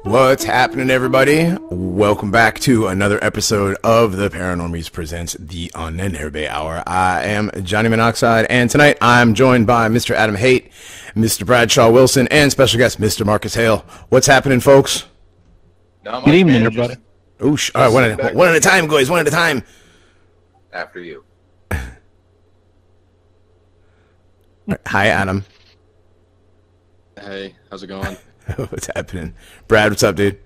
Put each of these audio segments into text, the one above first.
What's happening, everybody? Welcome back to another episode of the Paranormies Present, the Ahnenerbe Hour. I am Johnny Monoxide, and tonight I'm joined by Mr. Adam Haidt, Mr. Bradshaw Wilson, and special guest Mr. Marcus Hale. What's happening, folks? Good evening, everybody. All right, one at a time, guys. One at a time. After you. Hi, Adam. Hey, how's it going? What's happening? Brad, what's up, dude?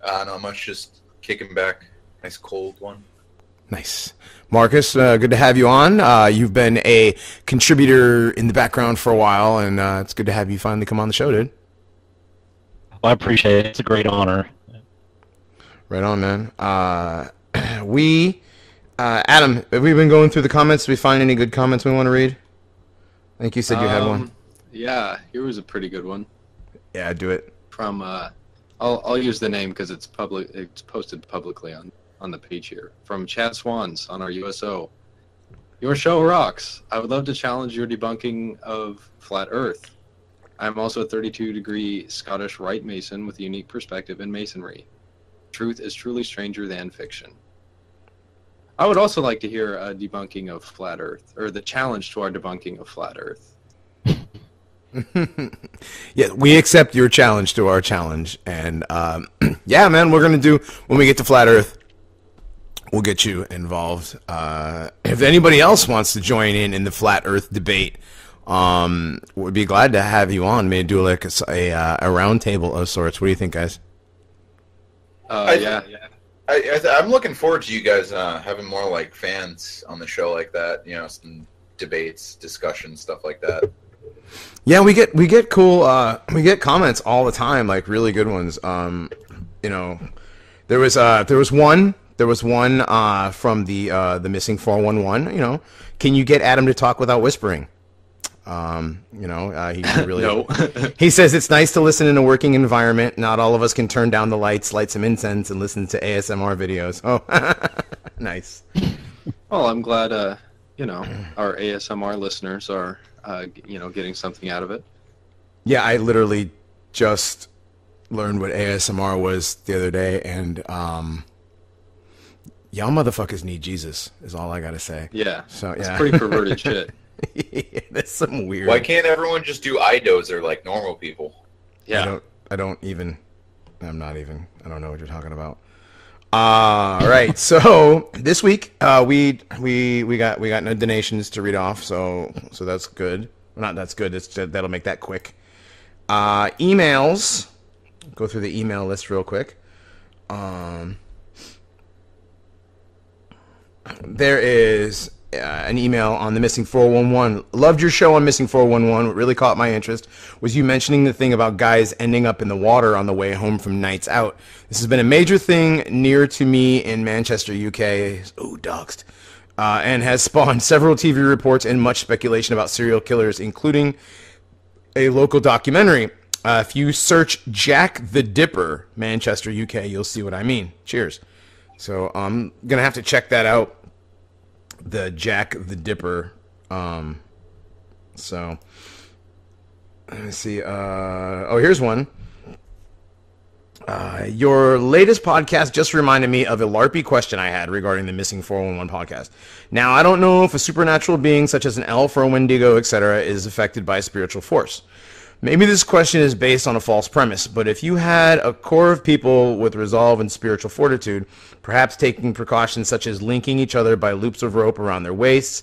Not much, just kicking back. Nice cold one. Nice. Marcus, good to have you on. You've been a contributor in the background for a while, and it's good to have you finally come on the show, dude. Well, I appreciate it. It's a great honor. Right on, man. Adam, have we been going through the comments? Did we find any good comments we want to read? I think you said you had one. Yeah, here was a pretty good one. Yeah, do it. From I'll use the name because it's public. It's posted publicly on the page here. From Chad Swans on our USO. Your show rocks. I would love to challenge your debunking of flat Earth. I'm also a 32-degree Scottish Rite Mason with a unique perspective in Masonry. Truth is truly stranger than fiction. I would also like to hear a debunking of flat Earth, or the challenge to our debunking of flat Earth. Yeah, we accept your challenge to our challenge, and yeah, man, we're gonna do when we get to flat Earth. We'll get you involved. If anybody else wants to join in the flat Earth debate, we'd be glad to have you on. Maybe do like a round table of sorts. What do you think, guys? Yeah. I'm looking forward to you guys having more like fans on the show like that. You know, some debates, discussions, stuff like that. Yeah, we get cool. We get comments all the time, like really good ones. You know, there was one from the missing 411. You know, can you get Adam to talk without whispering? You know, he really. No. He says it's nice to listen in a working environment. Not all of us can turn down the lights, light some incense, and listen to ASMR videos. Oh, nice. Well, I'm glad. You know, our ASMR listeners are, you know, getting something out of it. Yeah, I literally just learned what ASMR was the other day, and y'all motherfuckers need Jesus, is all I gotta say. Yeah. So it's yeah, pretty perverted shit. Yeah, that's some weird. Why can't everyone just do iDozer like normal people? Yeah. I don't know what you're talking about. All right, so this week we got no donations to read off, so that's good. Well, not that's good. That'll make that quick. Emails. Go through the email list real quick. There is an email on the Missing 411. Loved your show on Missing 411. What really caught my interest was you mentioning the thing about guys ending up in the water on the way home from nights out. This has been a major thing near to me in Manchester, UK. Oh, doxed. And has spawned several TV reports and much speculation about serial killers, including a local documentary. If you search Jack the Dipper, Manchester, UK, you'll see what I mean. Cheers. So I'm going to have to check that out. The Jack the Dipper. So let me see. Oh, here's one. Your latest podcast just reminded me of a LARPy question I had regarding the Missing 411 podcast. Now, I don't know if a supernatural being such as an elf or a wendigo, etc., is affected by a spiritual force. Maybe this question is based on a false premise, but if you had a core of people with resolve and spiritual fortitude, perhaps taking precautions such as linking each other by loops of rope around their waists,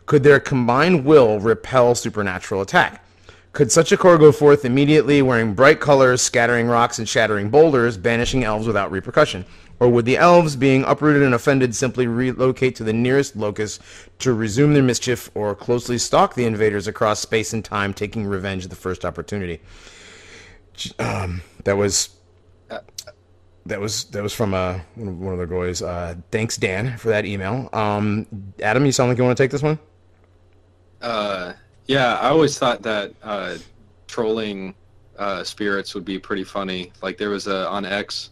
could their combined will repel supernatural attack? Could such a core go forth immediately wearing bright colors, scattering rocks and shattering boulders, banishing elves without repercussion? Or would the elves, being uprooted and offended, simply relocate to the nearest locus to resume their mischief, or closely stalk the invaders across space and time, taking revenge at the first opportunity? That was from one of the boys. Thanks, Dan, for that email. Adam, you sound like you want to take this one? Yeah, I always thought that trolling spirits would be pretty funny. Like there was on X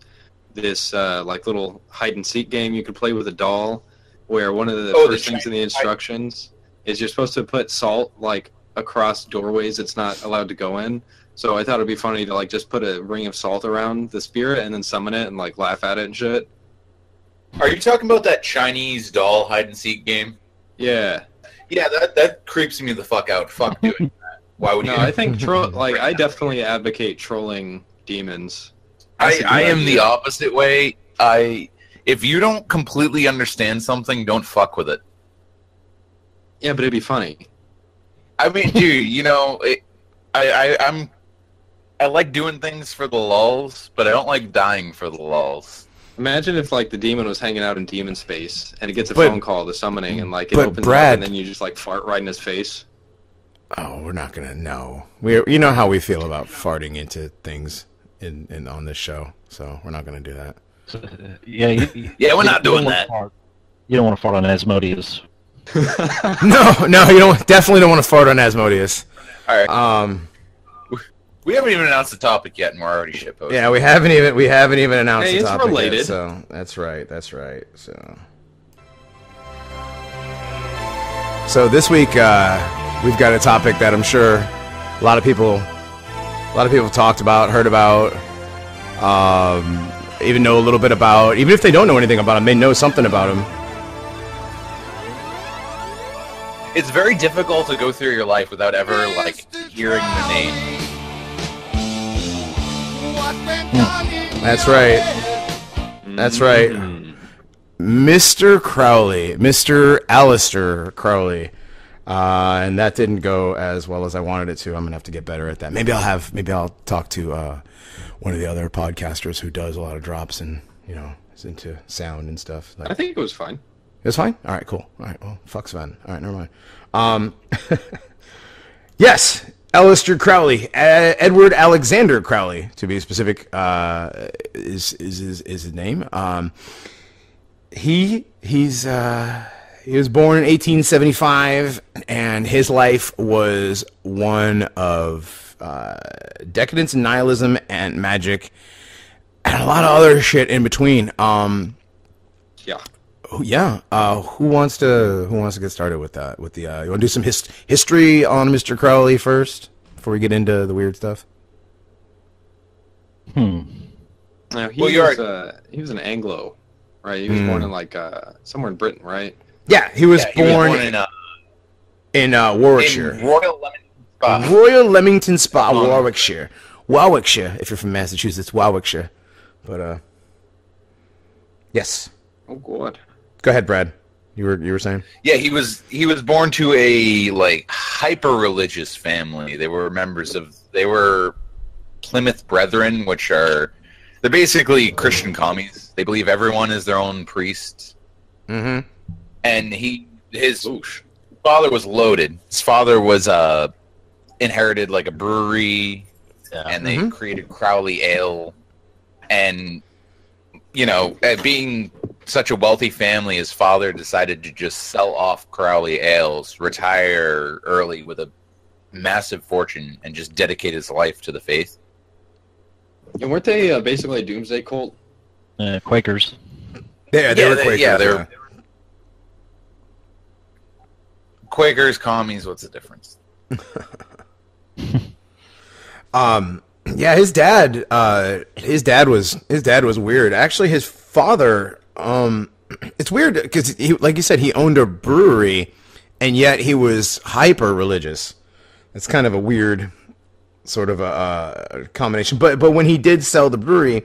this like little hide and seek game you could play with a doll, where one of the first things in the instructions is you're supposed to put salt like across doorways it's not allowed to go in. So I thought it'd be funny to like just put a ring of salt around the spirit and then summon it and like laugh at it and shit. Are you talking about that Chinese doll hide and seek game? Yeah. Yeah, that creeps me the fuck out. Fuck doing that. Why would you? No, I think I definitely advocate trolling demons. I am the opposite way. If you don't completely understand something, don't fuck with it. Yeah, but it'd be funny. I mean, dude, you know, I like doing things for the lulz, but I don't like dying for the lulz. Imagine if like the demon was hanging out in demon space and it gets a phone call, the summoning, and like it opens Brad, up and then you just like fart right in his face. Oh, we're not gonna know. You know how we feel about farting into things in on this show, so we're not gonna do that. Yeah, we're not doing that. You don't want to fart on Asmodeus. No, you definitely don't want to fart on Asmodeus. All right. We haven't even announced the topic yet, and we're already shitposting. Yeah, we haven't even announced the topic related. yet. So that's right. So this week we've got a topic that I'm sure a lot of people talked about, heard about, even know a little bit about. Even if they don't know anything about him, they know something about him. It's very difficult to go through your life without ever like hearing the name. That's right. Mr. Crowley, Mr. Aleister Crowley, and that didn't go as well as I wanted it to. I'm gonna have to get better at that. Maybe I'll talk to one of the other podcasters who does a lot of drops and is into sound and stuff. I think it was fine. It was fine. All right, cool. All right, well, fuck Sven. All right, never mind. Yes. Aleister Crowley, Edward Alexander Crowley, to be specific, is his name. He was born in 1875, and his life was one of decadence and nihilism and magic, and a lot of other shit in between. Yeah. Who wants to get started with that? You want to do some history on Mr. Crowley first before we get into the weird stuff? Now he was an Anglo, right? He was born in like somewhere in Britain, right? Yeah, he was born in Warwickshire. In Royal Leamington Spa. Royal Leamington Spa, Warwickshire. Warwickshire, if you're from Massachusetts, Warwickshire. But yes. Oh God. Go ahead, Brad. You were saying? Yeah, he was born to a like hyper religious family. They were Plymouth Brethren, which they're basically Christian commies. They believe everyone is their own priest. Mm-hmm. And his father was loaded. His father was inherited like a brewery, and they created Crowley Ale. And being such a wealthy family, his father decided to just sell off Crowley Ales, retire early with a massive fortune, and just dedicate his life to the faith. And weren't they basically a doomsday cult? Quakers. Yeah, they were Quakers. Yeah, they were Quakers, commies. What's the difference? Yeah, his dad was weird. Actually, his father, it's weird because like you said, he owned a brewery, and yet he was hyper religious. It's kind of a weird sort of a combination. But when he did sell the brewery,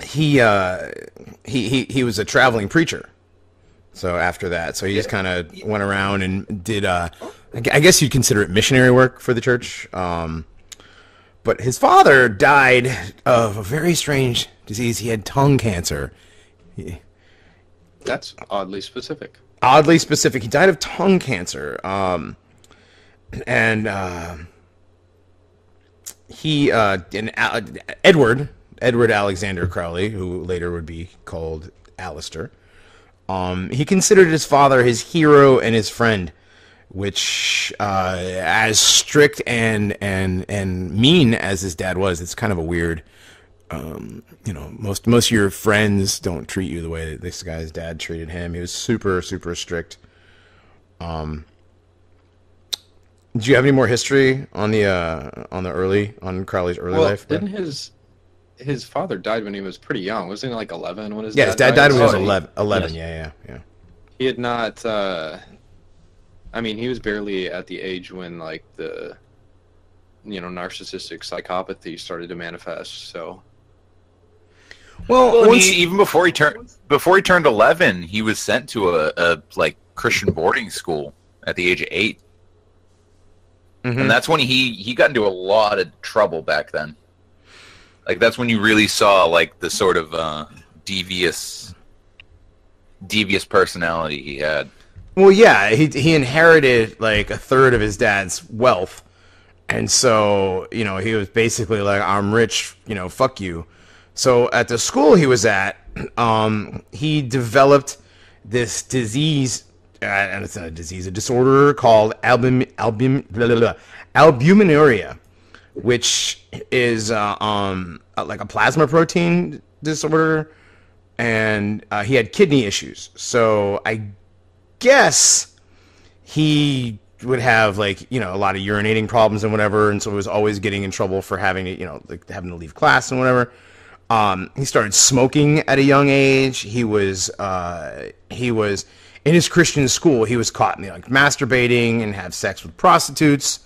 he was a traveling preacher. So after that, he just kind of went around and did I guess you'd consider it missionary work for the church. But his father died of a very strange disease. He had tongue cancer. That's oddly specific. Oddly specific. He died of tongue cancer. Edward Alexander Crowley, who later would be called Aleister, he considered his father his hero and his friend, which, as strict and mean as his dad was, it's kind of a weird, most of your friends don't treat you the way that this guy's dad treated him. He was super, super strict. Do you have any more history on Crowley's early life? Didn't his father died when he was pretty young? Wasn't he like 11 when his his dad died when he was 11. Yes. Yeah. He had not. I mean, he was barely at the age when like the, narcissistic psychopathy started to manifest. So. Well, even before he turned 11, he was sent to a like Christian boarding school at the age of 8, and that's when he got into a lot of trouble back then. Like that's when you really saw like the sort of devious personality he had. Well, yeah, he inherited like a third of his dad's wealth, and so he was basically like, I'm rich, fuck you. So at the school he was at, he developed this disease, and it's not a disease, a disorder called albuminuria, which is like a plasma protein disorder, and he had kidney issues. So I guess he would have like a lot of urinating problems and whatever, and so he was always getting in trouble for having to having to leave class and whatever. He started smoking at a young age. He was in his Christian school. He was caught masturbating and have sex with prostitutes.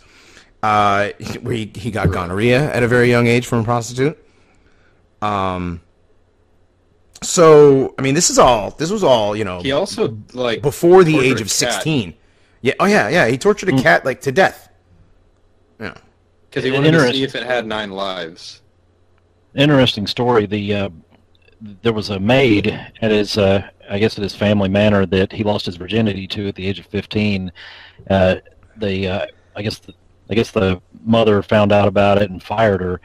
Where he got gonorrhea at a very young age from a prostitute. So I mean, this was all He also before the age of 16. Yeah. Oh yeah. He tortured a cat to death. Yeah. Because he wanted to see if it had 9 lives. Interesting story. There was a maid at his, I guess at his family manor that he lost his virginity to at the age of 15. I guess the mother found out about it and fired her,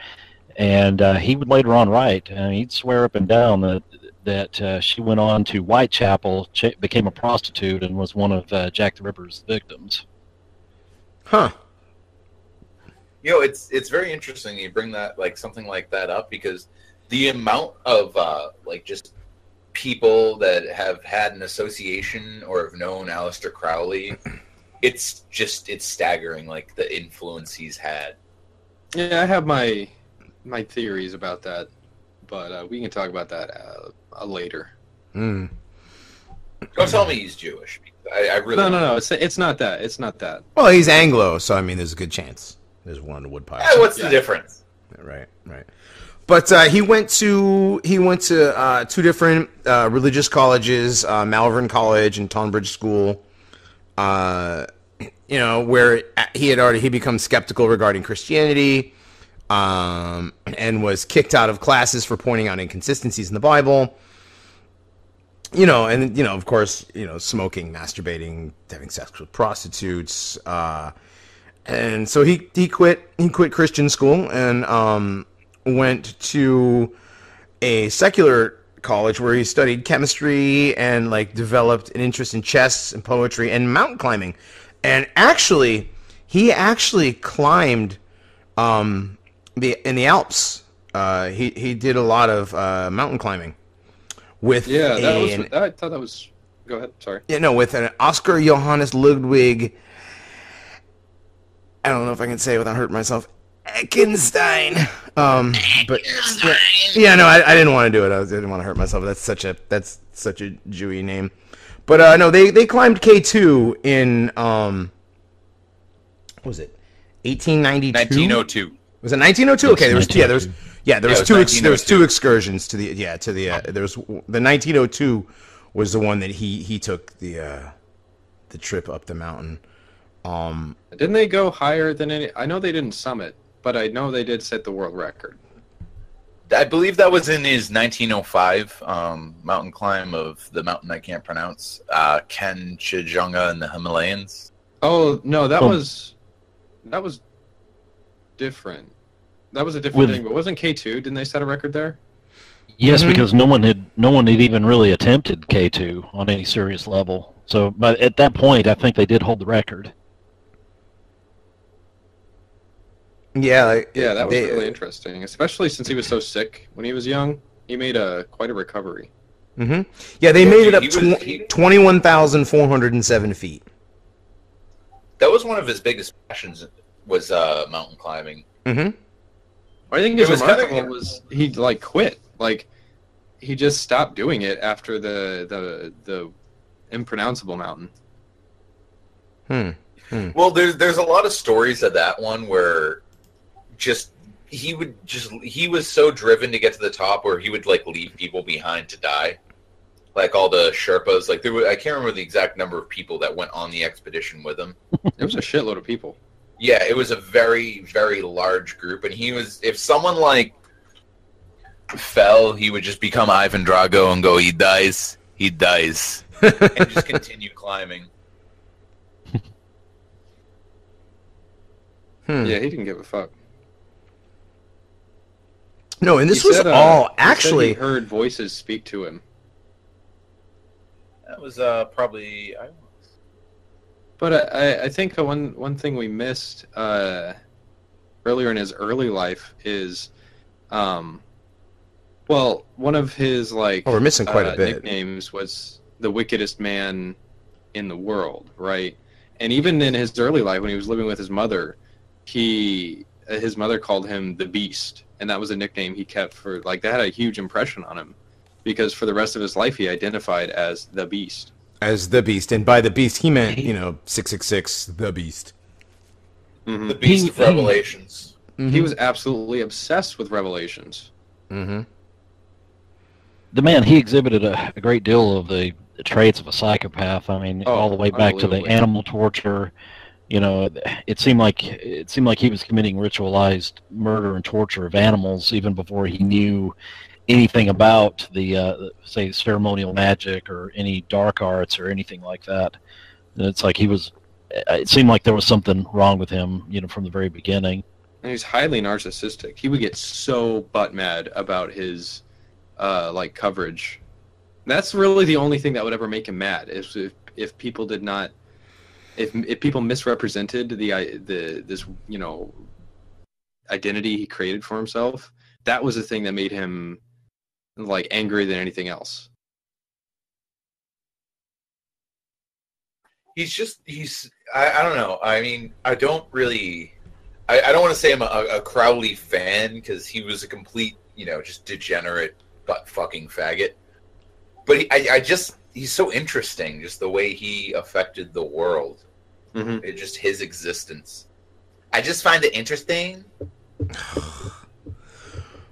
and he would later on write, and he'd swear up and down that she went on to Whitechapel, became a prostitute, and was one of Jack the Ripper's victims. Huh. It's very interesting you bring that something like that up, because the amount of just people that have had an association or have known Aleister Crowley, it's staggering, the influence he's had. Yeah, I have my theories about that, but we can talk about that later. Don't tell me he's Jewish. I really no. It's not that. It's not that. Well, he's Anglo, so I mean, there's a good chance. There's one in the woodpile. Yeah, what's the difference? Right. But he went to 2 different religious colleges, Malvern College and Tonbridge School. Where he had become skeptical regarding Christianity, and was kicked out of classes for pointing out inconsistencies in the Bible. Of course, smoking, masturbating, having sex with prostitutes. And so he quit Christian school and went to a secular college where he studied chemistry and developed an interest in chess and poetry and mountain climbing. And he actually climbed in the Alps. He did a lot of mountain climbing with I thought that was. Go ahead. Sorry. Yeah, no, with an Oscar Johannes Ludwig. I don't know if I can say it without hurting myself. Eckenstein. But yeah, no, I didn't want to do it. I didn't want to hurt myself. That's such a Jewy name. But no, they climbed K2 in what was it? 1892. 1902. Was it 1902? Okay, there was two excursions to the there was the 1902 was the one that he took the trip up the mountain. Didn't they go higher than any? I know they didn't summit, but I know they did set the world record. I believe that was in his 1905 mountain climb of the mountain I can't pronounce, Kanchenjunga in the Himalayas. Oh no, that was different. That was a different thing. But wasn't K2? Didn't they set a record there? Yes, because no one had even really attempted K2 on any serious level. So, but at that point, I think they did hold the record. Yeah, that was really interesting, especially since he was so sick when he was young. He made quite a recovery. Mm-hmm. Yeah, they made it up 21,407 feet. That was one of his biggest passions, was mountain climbing. Mm-hmm. What I think is remarkable was he like quit. Like he just stopped doing it after the impronounceable mountain. Well, there's a lot of stories of that one where he was so driven to get to the top where he would like leave people behind to die. Like all the Sherpas, like I can't remember the exact number of people that went on the expedition with him. It was a shitload of people. Yeah, it was a very, very large group, and if someone like fell, he would just become Ivan Drago and go, he dies, and just continue climbing. Yeah, he didn't give a fuck. No, and this was all actually... He heard voices speak to him. That was probably... But I think one thing we missed earlier in his early life is... one of his we're missing quite a bit. Nicknames was the wickedest man in the world, right? And even in his early life, when he was living with his mother, his mother called him the Beast, and that was a nickname he kept for that had a huge impression on him, because for the rest of his life he identified as the Beast. As the Beast, and by the Beast he meant 666, the Beast. The Beast of Revelations. He was absolutely obsessed with Revelations. The man, he exhibited a great deal of the traits of a psychopath. I mean, all the way back to the animal torture. It seemed like he was committing ritualized murder and torture of animals even before he knew anything about the say ceremonial magic or any dark arts or anything like that. And it's like it seemed like there was something wrong with him, from the very beginning. And he's highly narcissistic. He would get so butt mad about his coverage. That's really the only thing that would ever make him mad, is if people did not, if people misrepresented this identity he created for himself. That was the thing that made him angrier than anything else. I don't know. I mean, I don't want to say I'm a Crowley fan, because he was a complete, just degenerate butt fucking faggot. But he's so interesting, just the way he affected the world. Just his existence. I just find it interesting.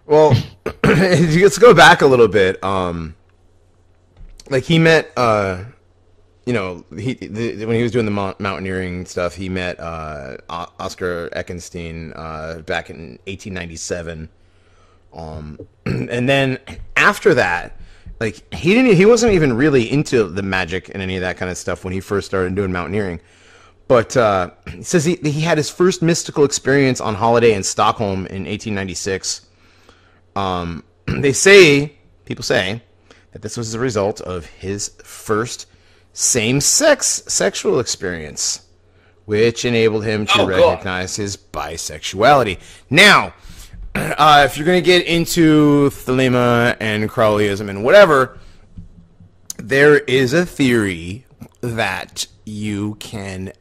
Well, let's go back a little bit. He met, when he was doing the mountaineering stuff, he met Oscar Eckenstein back in 1897. And then after that, he wasn't even really into the magic and any of that kind of stuff when he first started doing mountaineering. But he says he had his first mystical experience on holiday in Stockholm in 1896. People say that this was the result of his first same-sex sexual experience, which enabled him to recognize his bisexuality. Now, if you're going to get into Thelema and Crowleyism and whatever, there is a theory that you can,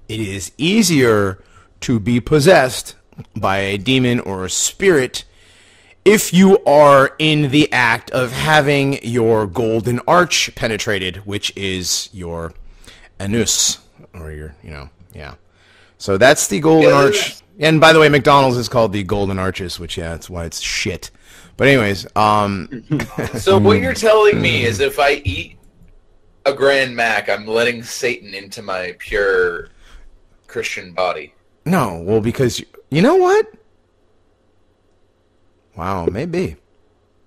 it is easier to be possessed by a demon or a spirit if you are in the act of having your golden arch penetrated, which is your anus, or your, yeah. So that's the golden arch. And by the way, McDonald's is called the Golden Arches, which, that's why it's shit. But anyways, So what you're telling me is if I eat a Grand Mac, I'm letting Satan into my pure Christian body. No, well, because you know what? Wow, maybe.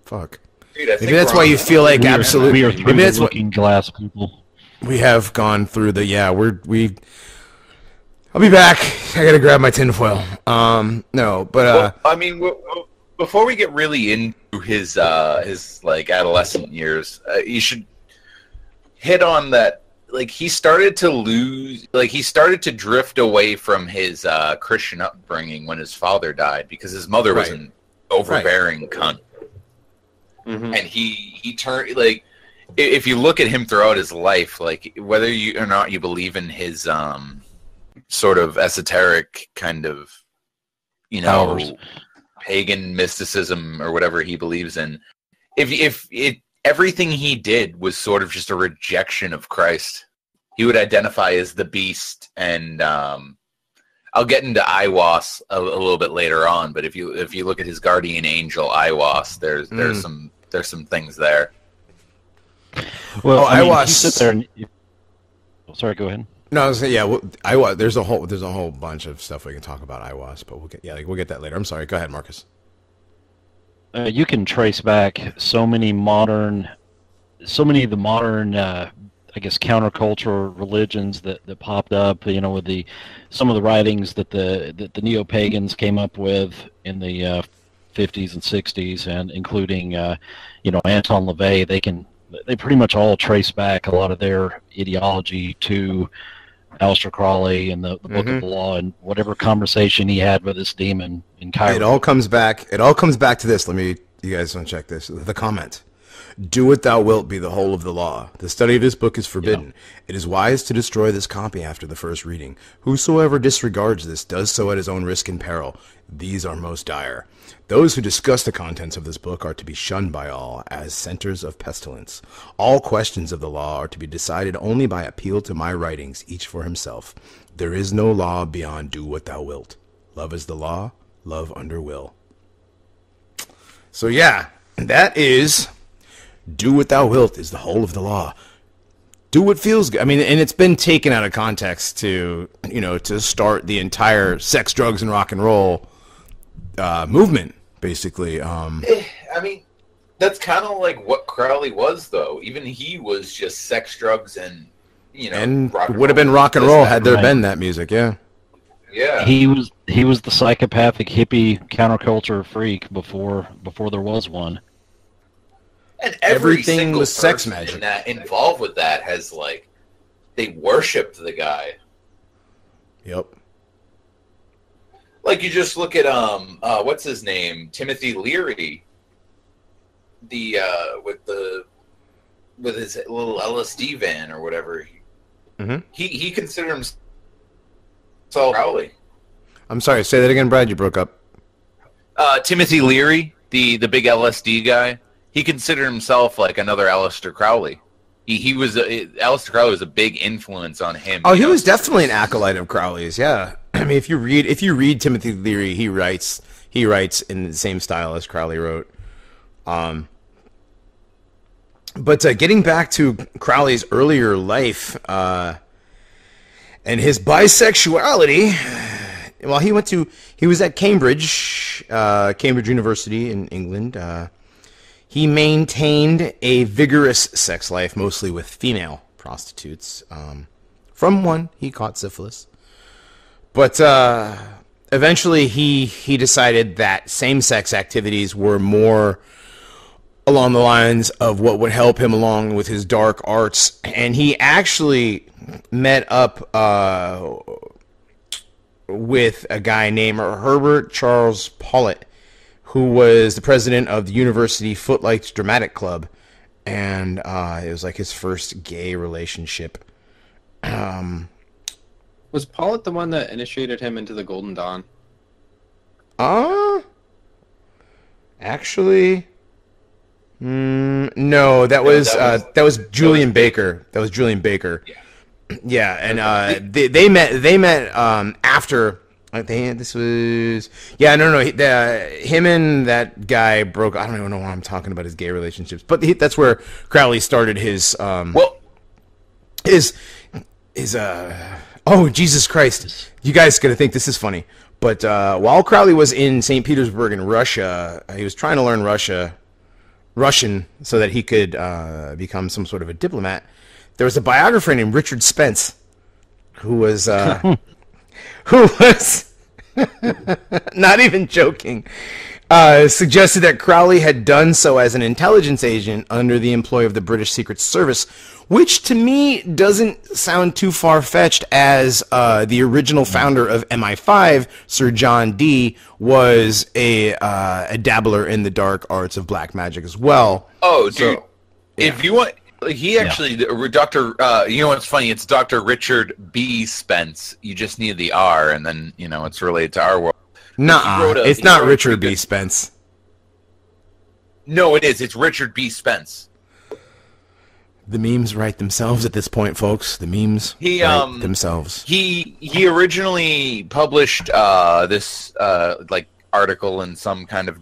Fuck. Dude, maybe that's why you feel like absolutely. We are through the looking glass, people. We have gone through the I'll be back. I gotta grab my tinfoil. No, but I mean, before we get really into his adolescent years, you should hit on that. He started to drift away from his Christian upbringing when his father died, because his mother was an overbearing cunt. And he turned, if you look at him throughout his life, like whether you or not you believe in his sort of esoteric kind of, you know, Powers. pagan mysticism or whatever he believes in, if everything he did was sort of just a rejection of Christ, he would identify as the beast. And I'll get into Aiwass a little bit later on, but if you look at his guardian angel Aiwass, there's some things there. Well, I mean, Aiwass. you sit there and sorry, go ahead. No, I was saying, yeah, well, Aiwass. There's a whole bunch of stuff we can talk about Aiwass, but we'll get that later. I'm sorry. Go ahead, Marcus. You can trace back so many of the modern, I guess, countercultural religions that popped up. You know, with some of the writings that the neo pagans came up with in the 50s and 60s, and including Anton LaVey. They pretty much all trace back a lot of their ideology to Aleister Crowley and the Book of the Law and whatever conversation he had with this demon in Cairo. It all comes back to this. You guys want to check this. The comment. Do what thou wilt be the whole of the law. The study of this book is forbidden. Yeah. It is wise to destroy this copy after the first reading. Whosoever disregards this does so at his own risk and peril. These are most dire. Those who discuss the contents of this book are to be shunned by all as centers of pestilence. All questions of the law are to be decided only by appeal to my writings, each for himself. There is no law beyond do what thou wilt. Love is the law, love under will. So yeah, that is do what thou wilt is the whole of the law. Do what feels good. I mean, and it's been taken out of context to start the entire sex, drugs, and rock and roll movement, basically. I mean, that's kind of like what Crowley was, though. Even he was just sex, drugs, and rock and would have been rock and roll had there been that music. Yeah. Yeah. He was the psychopathic hippie counterculture freak before there was one. And everything single was sex person magic that involved with that has they worshipped the guy. Yep. Like you just look at what's his name, Timothy Leary, with his little LSD van or whatever. He considered himself Crowley. I'm sorry, say that again, Brad. You broke up. Timothy Leary, the big LSD guy. He considered himself like another Aleister Crowley. Aleister Crowley was a big influence on him. Oh, he was definitely an acolyte of Crowley's. Yeah, I mean, if you read Timothy Leary, he writes in the same style as Crowley wrote. But getting back to Crowley's earlier life and his bisexuality, well, he was at Cambridge University in England. He maintained a vigorous sex life, mostly with female prostitutes. From one, he caught syphilis. But eventually he decided that same-sex activities were more along the lines of what would help him along with his dark arts. And he actually met up with a guy named Herbert Charles Pollitt, who was the president of the University Footlights Dramatic Club, and it was like his first gay relationship. Was Pollitt the one that initiated him into the Golden Dawn? Actually, no. That was Julian Baker. That was Julian Baker. Yeah, and they met after. This was him and that guy broke. I don't even know why I'm talking about his gay relationships, but that's where Crowley started his oh Jesus Christ, you guys gotta think this is funny, but while Crowley was in St. Petersburg in Russia, he was trying to learn Russian so that he could become some sort of a diplomat. There was a biographer named Richard Spence who was not even joking, suggested that Crowley had done so as an intelligence agent under the employ of the British Secret Service, which to me doesn't sound too far-fetched, as the original founder of MI5, Sir John Dee, was a dabbler in the dark arts of black magic as well. Oh, dude, if you want... He actually, Dr. You know what's funny? It's Dr. Richard B. Spence. You just need the R, and then, it's related to our world. Nuh-uh. It's not Richard B. Spence. No, it is. It's Richard B. Spence. The memes write themselves at this point, folks. The memes write themselves. He originally published this article in some kind of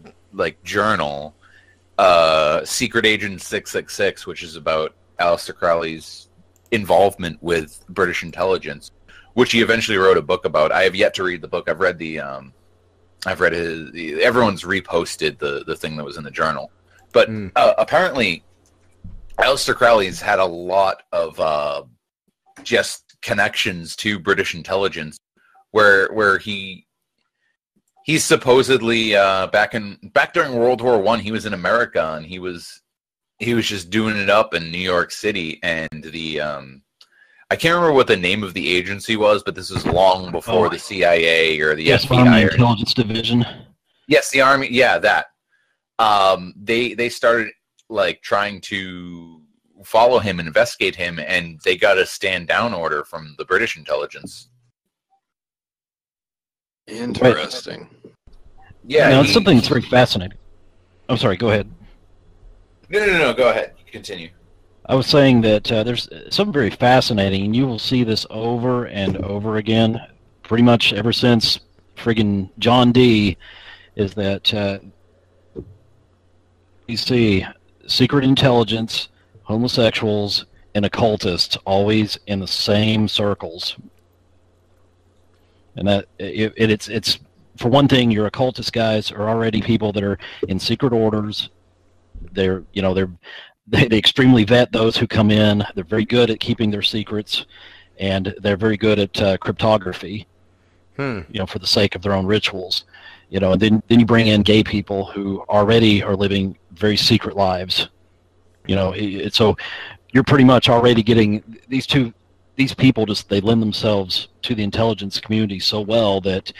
journal, Secret Agent 666, which is about Aleister Crowley's involvement with British intelligence, which he eventually wrote a book about. I have yet to read the book. I've read everyone's reposted the thing that was in the journal, but apparently Aleister Crowley's had a lot of just connections to British intelligence, where he's supposedly back during World War I, he was in America, and he was just doing it up in New York City, and the I can't remember what the name of the agency was, but this was long before the CIA or the FBI. Army Intelligence Division. Yes, the Army. Yeah, that. They started trying to follow him and investigate him, and they got a stand down order from the British intelligence. Interesting. Yeah, it's something that's very fascinating. I'm sorry, go ahead. No, go ahead. Continue. I was saying that there's something very fascinating, and you will see this over and over again, pretty much ever since friggin' John D., is that you see secret intelligence, homosexuals, and occultists always in the same circles. And that it's for one thing, your occultist guys are already people that are in secret orders. They extremely vet those who come in. They're very good at keeping their secrets, and they're very good at cryptography. For the sake of their own rituals. And then you bring in gay people who already are living very secret lives. So you're pretty much already getting these people they lend themselves to the intelligence community so well that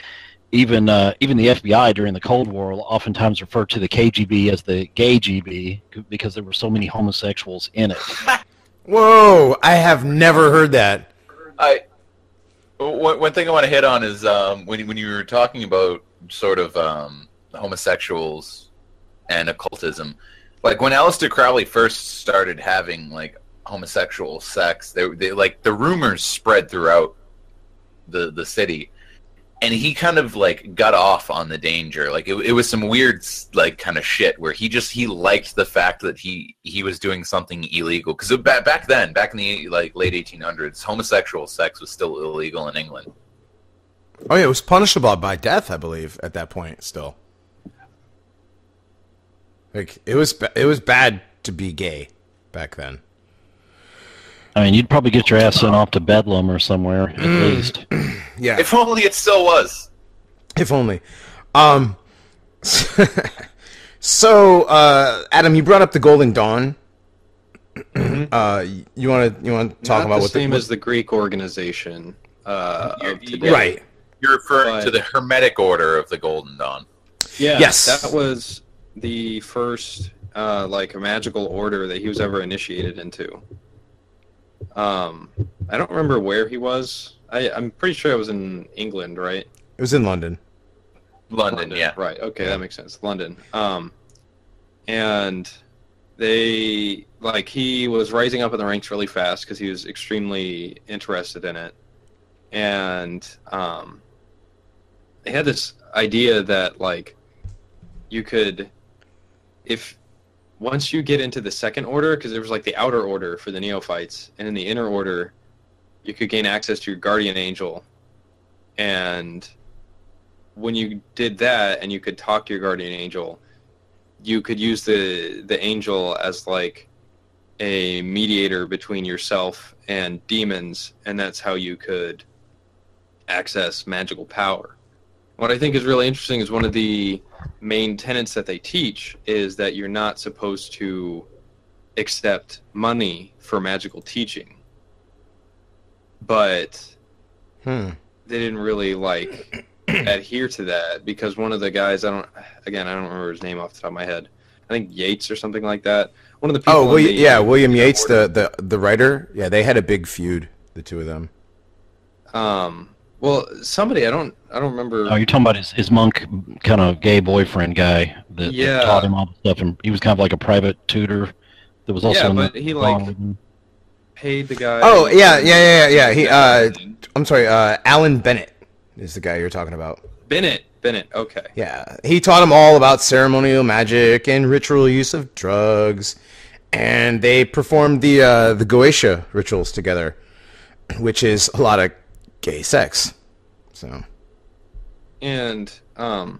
even the FBI during the Cold War oftentimes referred to the KGB as the gay GB because there were so many homosexuals in it. Whoa! I have never heard that. One thing I want to hit on is when you were talking about sort of homosexuals and occultism, when Aleister Crowley first started having homosexual sex, they the rumors spread throughout the city, and he kind of got off on the danger. It was some weird kind of shit where he liked the fact that he was doing something illegal, because back then, back in the late 1800s, homosexual sex was still illegal in England. Oh yeah, it was punishable by death, I believe, at that point. Still, it was bad to be gay back then. I mean, you'd probably get your ass sent off to Bedlam or somewhere, at least. Yeah. If only it still was. If only. So, Adam, you brought up the Golden Dawn. You want to talk about what the same as the Greek organization of today. Right. You're referring to the Hermetic Order of the Golden Dawn. Yeah. Yes. That was the first a magical order that he was ever initiated into. I don't remember where he was. I'm pretty sure it was in England, right? It was in London. London, yeah. Right, okay, that makes sense. London. And they, he was rising up in the ranks really fast because he was extremely interested in it. And they had this idea that, you could, once you get into the second order, because there was the outer order for the neophytes, and in the inner order, you could gain access to your guardian angel. And when you did that, and you could talk to your guardian angel, you could use the angel as a mediator between yourself and demons, and that's how you could access magical power. What I think is really interesting is one of the main tenets that they teach is that you're not supposed to accept money for magical teaching. But they didn't really adhere to that, because one of the guys, I don't remember his name off the top of my head, I think Yates or something like that. One of the people. Oh, well, William Yates, the writer. Yeah, they had a big feud, the two of them. Well, somebody I don't remember. Oh, you're talking about his monk kind of gay boyfriend guy that taught him all the stuff, and he was kind of like a private tutor. That was also but he paid the guy. Oh yeah. He I'm sorry, Alan Bennett is the guy you're talking about. Bennett. Okay. Yeah, he taught him all about ceremonial magic and ritual use of drugs, and they performed the Goetia rituals together, which is a lot of gay sex. So. And but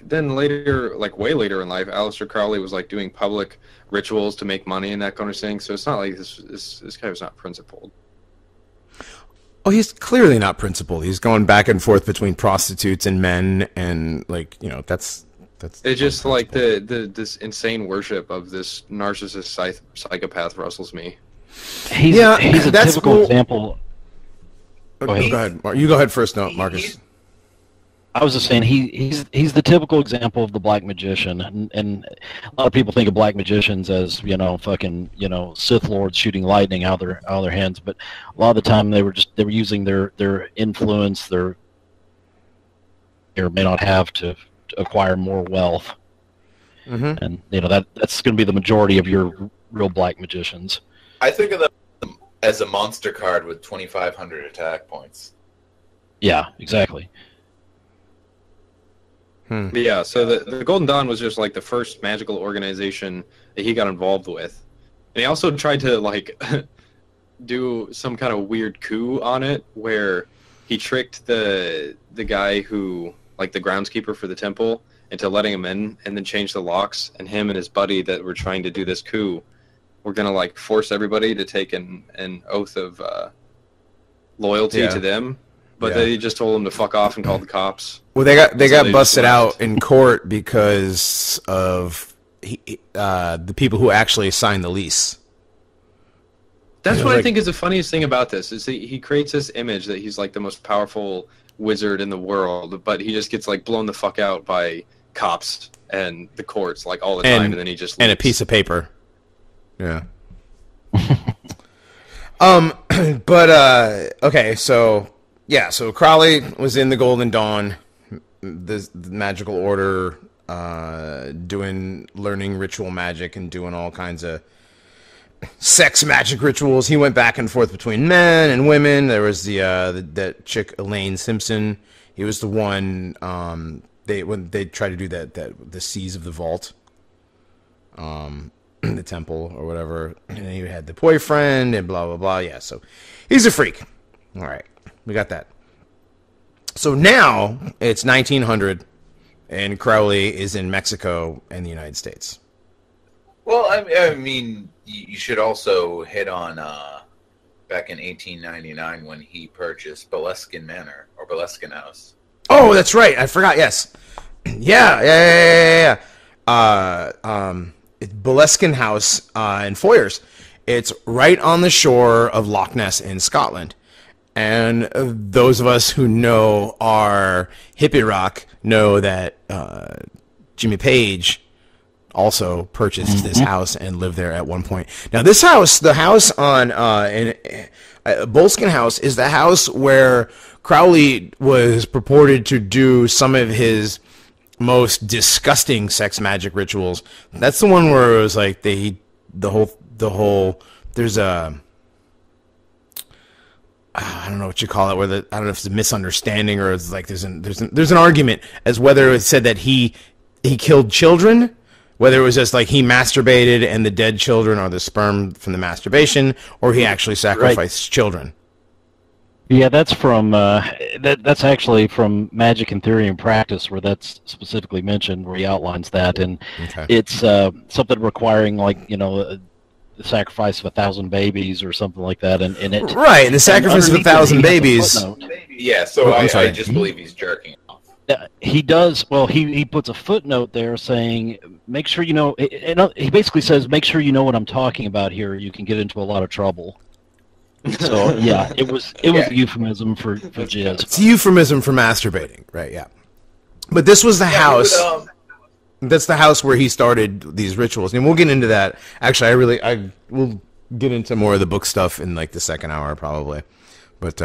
then later, way later in life, Aleister Crowley was doing public rituals to make money and that kind of thing. So it's not like this guy was not principled. Oh, he's clearly not principled. He's going back and forth between prostitutes and men, and that's. It's just this insane worship of this narcissist psychopath rustles me. He's a typical example. Go ahead. You go ahead first, Marcus. I was just saying he's the typical example of the black magician, and a lot of people think of black magicians as fucking Sith lords shooting lightning out of their hands, but a lot of the time they were using their influence, their may not have to acquire more wealth, and that's going to be the majority of your real black magicians. I think of them as a monster card with 2,500 attack points. Yeah, exactly. Yeah, so the Golden Dawn was just the first magical organization that he got involved with. And he also tried to do some kind of weird coup on it where he tricked the guy who the groundskeeper for the temple into letting him in, and then changed the locks, and him and his buddy that were trying to do this coup were gonna force everybody to take an oath of loyalty to them. But they just told him to fuck off and called the cops. Well, they got busted out in court because of the people who actually signed the lease. That's what I think is the funniest thing about this, is he creates this image that he's the most powerful wizard in the world, but he just gets blown the fuck out by cops and the courts all the time, and then he just leaves. And a piece of paper. Yeah. Okay, so. Yeah, so Crowley was in the Golden Dawn, the magical order, learning ritual magic and doing all kinds of sex magic rituals. He went back and forth between men and women. There was that chick Elaine Simpson. He was the one when they tried to do the Seas of the Vault, the temple or whatever. And then he had the boyfriend and blah blah blah. Yeah, so he's a freak. All right. We got that. So now it's 1900, and Crowley is in Mexico and the United States. Well, I mean, you should also hit on back in 1899 when he purchased Boleskine Manor or Boleskine House. Oh, that's right. I forgot. Yes. Yeah. Boleskine House in Foyers. It's right on the shore of Loch Ness in Scotland. And those of us who know our hippie rock know that Jimmy Page also purchased this house and lived there at one point. Now, this house, the house on Boleskine House, is the house where Crowley was purported to do some of his most disgusting sex magic rituals. That's the one where it was the whole. There's a. I don't know what you call it. I don't know if it's a misunderstanding or it's there's an argument as whether it said that he killed children, whether it was just he masturbated and the dead children are the sperm from the masturbation, or he actually sacrificed children. Yeah, that's from that's actually from Magic and Theory and Practice, where that's specifically mentioned, where he outlines that, and it's something requiring the sacrifice of 1,000 babies or something like that, and it the sacrifice of 1,000 babies. Yeah, so I just believe he's jerking off. He does. Well, he puts a footnote there saying, make sure you know. He basically says, make sure you know what I'm talking about here. You can get into a lot of trouble. So yeah, it was a euphemism for jizz. It's a euphemism for masturbating, right? Yeah. But this was the house. That's the house where he started these rituals, and we'll get into that. Actually, we'll get into more of the book stuff in like the second hour probably. But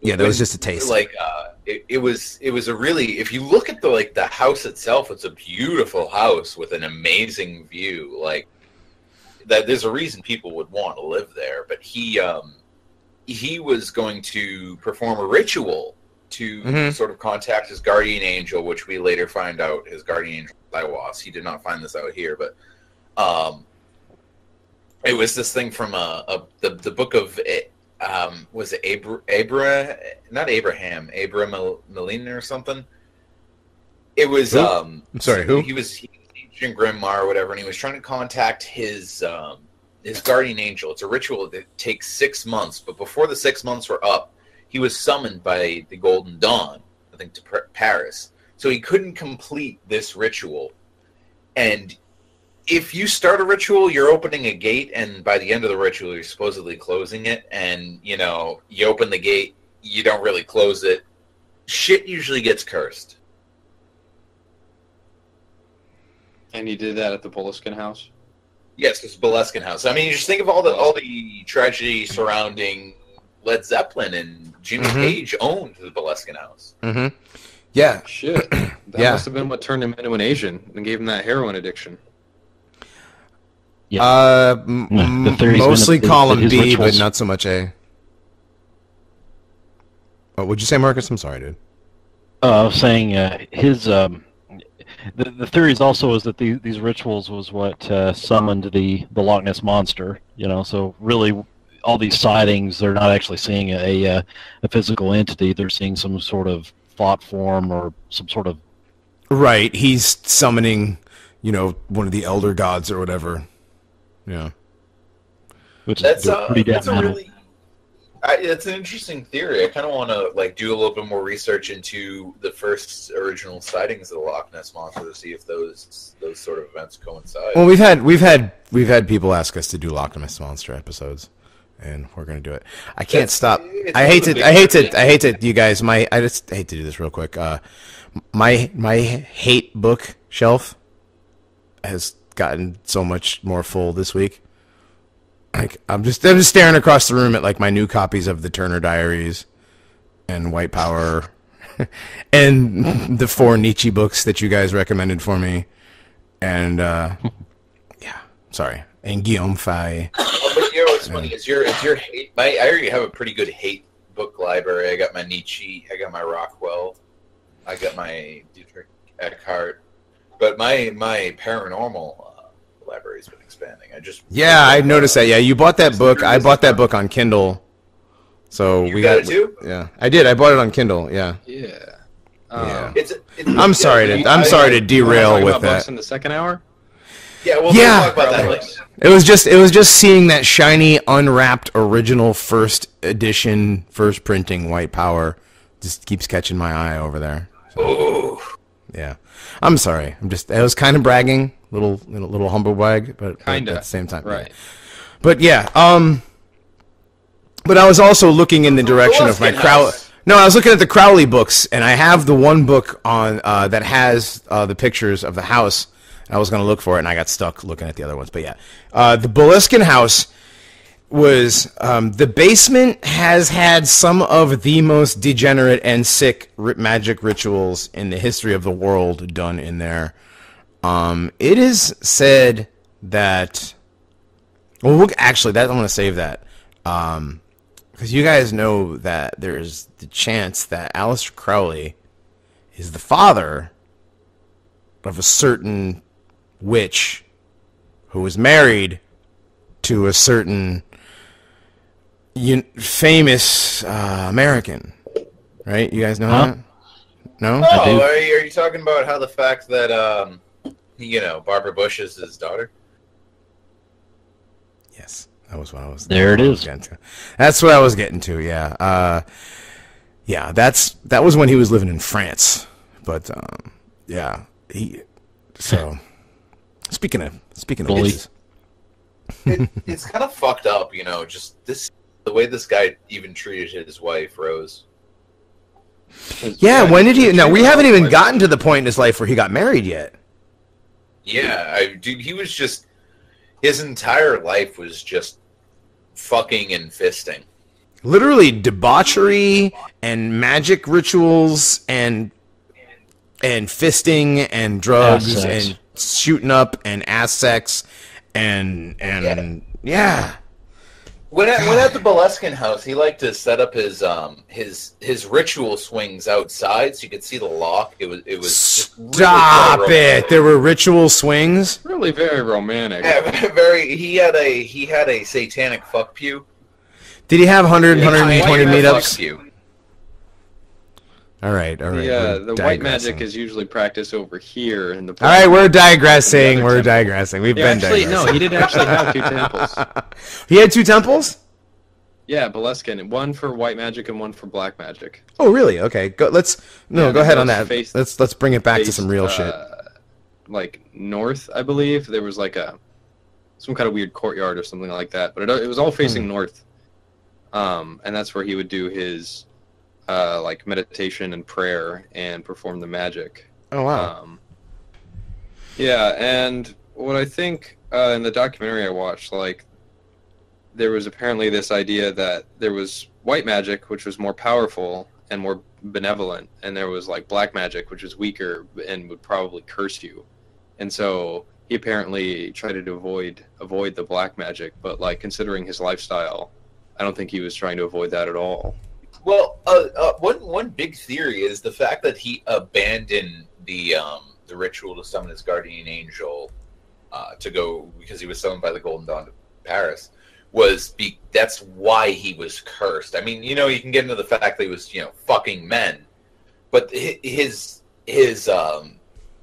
yeah, that was just a taste. Like it was a really, if you look at the house itself, it's a beautiful house with an amazing view. Like that, there's a reason people would want to live there. But he was going to perform a ritual to sort of contact his guardian angel, which we later find out his guardian angel was. He did not find this out here, but it was this thing from the book of was it not Abraham Melina or something. It was I'm sorry, who? He was Ancient Grimmar or whatever, and he was trying to contact his guardian angel. It's a ritual that takes 6 months, but before the 6 months were up, he was summoned by the Golden Dawn, I think, to Paris. So he couldn't complete this ritual. And if you start a ritual, you're opening a gate, and by the end of the ritual, you're supposedly closing it. And, you open the gate, you don't really close it. Shit usually gets cursed. And he did that at the Boleskine House? Yes, it's Boleskine House. I mean, you just think of all the tragedy surrounding Led Zeppelin, and Jimmy Page owned the Boleskine House. Mm-hmm. Yeah. Shit. That must have been what turned him into an Asian and gave him that heroin addiction. Yeah. Mostly column B, rituals, but not so much A. Oh, what'd you say, Marcus? I'm sorry, dude. I was saying his the theories also is that these rituals was what summoned the Loch Ness monster. So really, all these sightings, they're not actually seeing a physical entity. They're seeing some sort of thought form or some sort of... Right. He's summoning, one of the elder gods or whatever. Yeah. Which is pretty damn metal. It's an interesting theory. I kind of want to do a little bit more research into the first original sightings of the Loch Ness monster to see if those sort of events coincide. Well, we've had people ask us to do Loch Ness monster episodes, and we're going to do it. I can't stop. I hate it, you guys. I just hate to do this real quick. My Haidt book shelf has gotten so much more full this week. I'm just staring across the room at my new copies of the Turner Diaries and White Power and the 4 Nietzsche books that you guys recommended for me, and and Guillaume Fay. But what's funny is your Haidt. I already have a pretty good Haidt book library. I got my Nietzsche, I got my Rockwell, I got my Dietrich Eckhart, but my paranormal library's been expanding. I noticed that. Yeah, you bought that book. I bought that book on Kindle. So we got it too. Yeah, I did. I bought it on Kindle. Yeah. Yeah. Yeah. I'm sorry to derail with that. In the second hour. Yeah. We'll talk about that later. It was just seeing that shiny, unwrapped, original first edition, first printing White Power just keeps catching my eye over there. So, oh. Yeah. I'm sorry. I was kind of bragging. Little humble brag, but at the same time, right? But yeah, but I was also looking in the direction of my Crowley. No, I was looking at the Crowley books, and I have the one book on that has the pictures of the house. I was going to look for it, and I got stuck looking at the other ones. But yeah, the Boleskine House was the basement has had some of the most degenerate and sick magic rituals in the history of the world done in there. It is said that... Well, actually, I want to save that. Because you guys know that there's the chance that Aleister Crowley is the father of a certain witch who was married to a certain famous American. Right? You guys know that? No? Oh, are you talking about how the fact that... Barbara Bush is his daughter? Yes, that was what I was. There it is. That's what I was getting to. Yeah, yeah. That was when he was living in France. But yeah, So, speaking of witches, it's kind of fucked up, just the way this guy even treated his wife, Rose. Yeah, when did he? No, we haven't even gotten to the point in his life where he got married yet. Yeah, dude, he was just, his entire life was just fucking and fisting. Literally debauchery and magic rituals and fisting and drugs and shooting up and ass sex and yeah. When at the Boleskine House, he liked to set up his ritual swings outside so you could see the lock. It was just stop really it. There were ritual swings. Really very romantic. Yeah, very. He had a satanic fuck pew. Did he have 120 meetups? All right. Yeah, the white magic is usually practiced over here in the. All right, we're digressing. We're digressing. We've been digressing. No, he did actually have 2 temples. He had 2 temples? Yeah, Boleskine. One for white magic and one for black magic. Oh, really? Okay. Go ahead on that. Let's bring it back to some real shit. Like north, I believe. There was like some kind of weird courtyard or something like that, but it was all facing north. And that's where he would do his like meditation and prayer and perform the magic. Oh wow. Yeah, and what I think in the documentary I watched, like, there was apparently this idea that there was white magic, which was more powerful and more benevolent, and there was like black magic, which was weaker and would probably curse you. And so he apparently tried to avoid the black magic, but like considering his lifestyle, I don't think he was trying to avoid that at all. Well, one big theory is the fact that he abandoned the ritual to summon his guardian angel to go because he was summoned by the Golden Dawn to Paris. That's why he was cursed. I mean, you can get into the fact that he was, fucking men, but his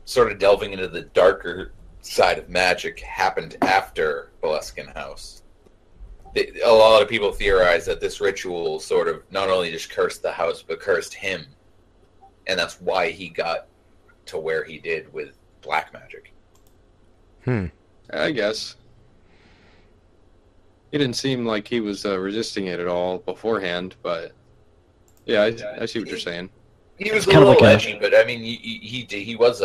sort of delving into the darker side of magic happened after Boleskine House. A lot of people theorize that this ritual sort of not only just cursed the house, but cursed him. And that's why he got to where he did with black magic. I guess. He didn't seem like he was resisting it at all beforehand, but yeah, I see what you're saying. He was a little edgy, but I mean, he was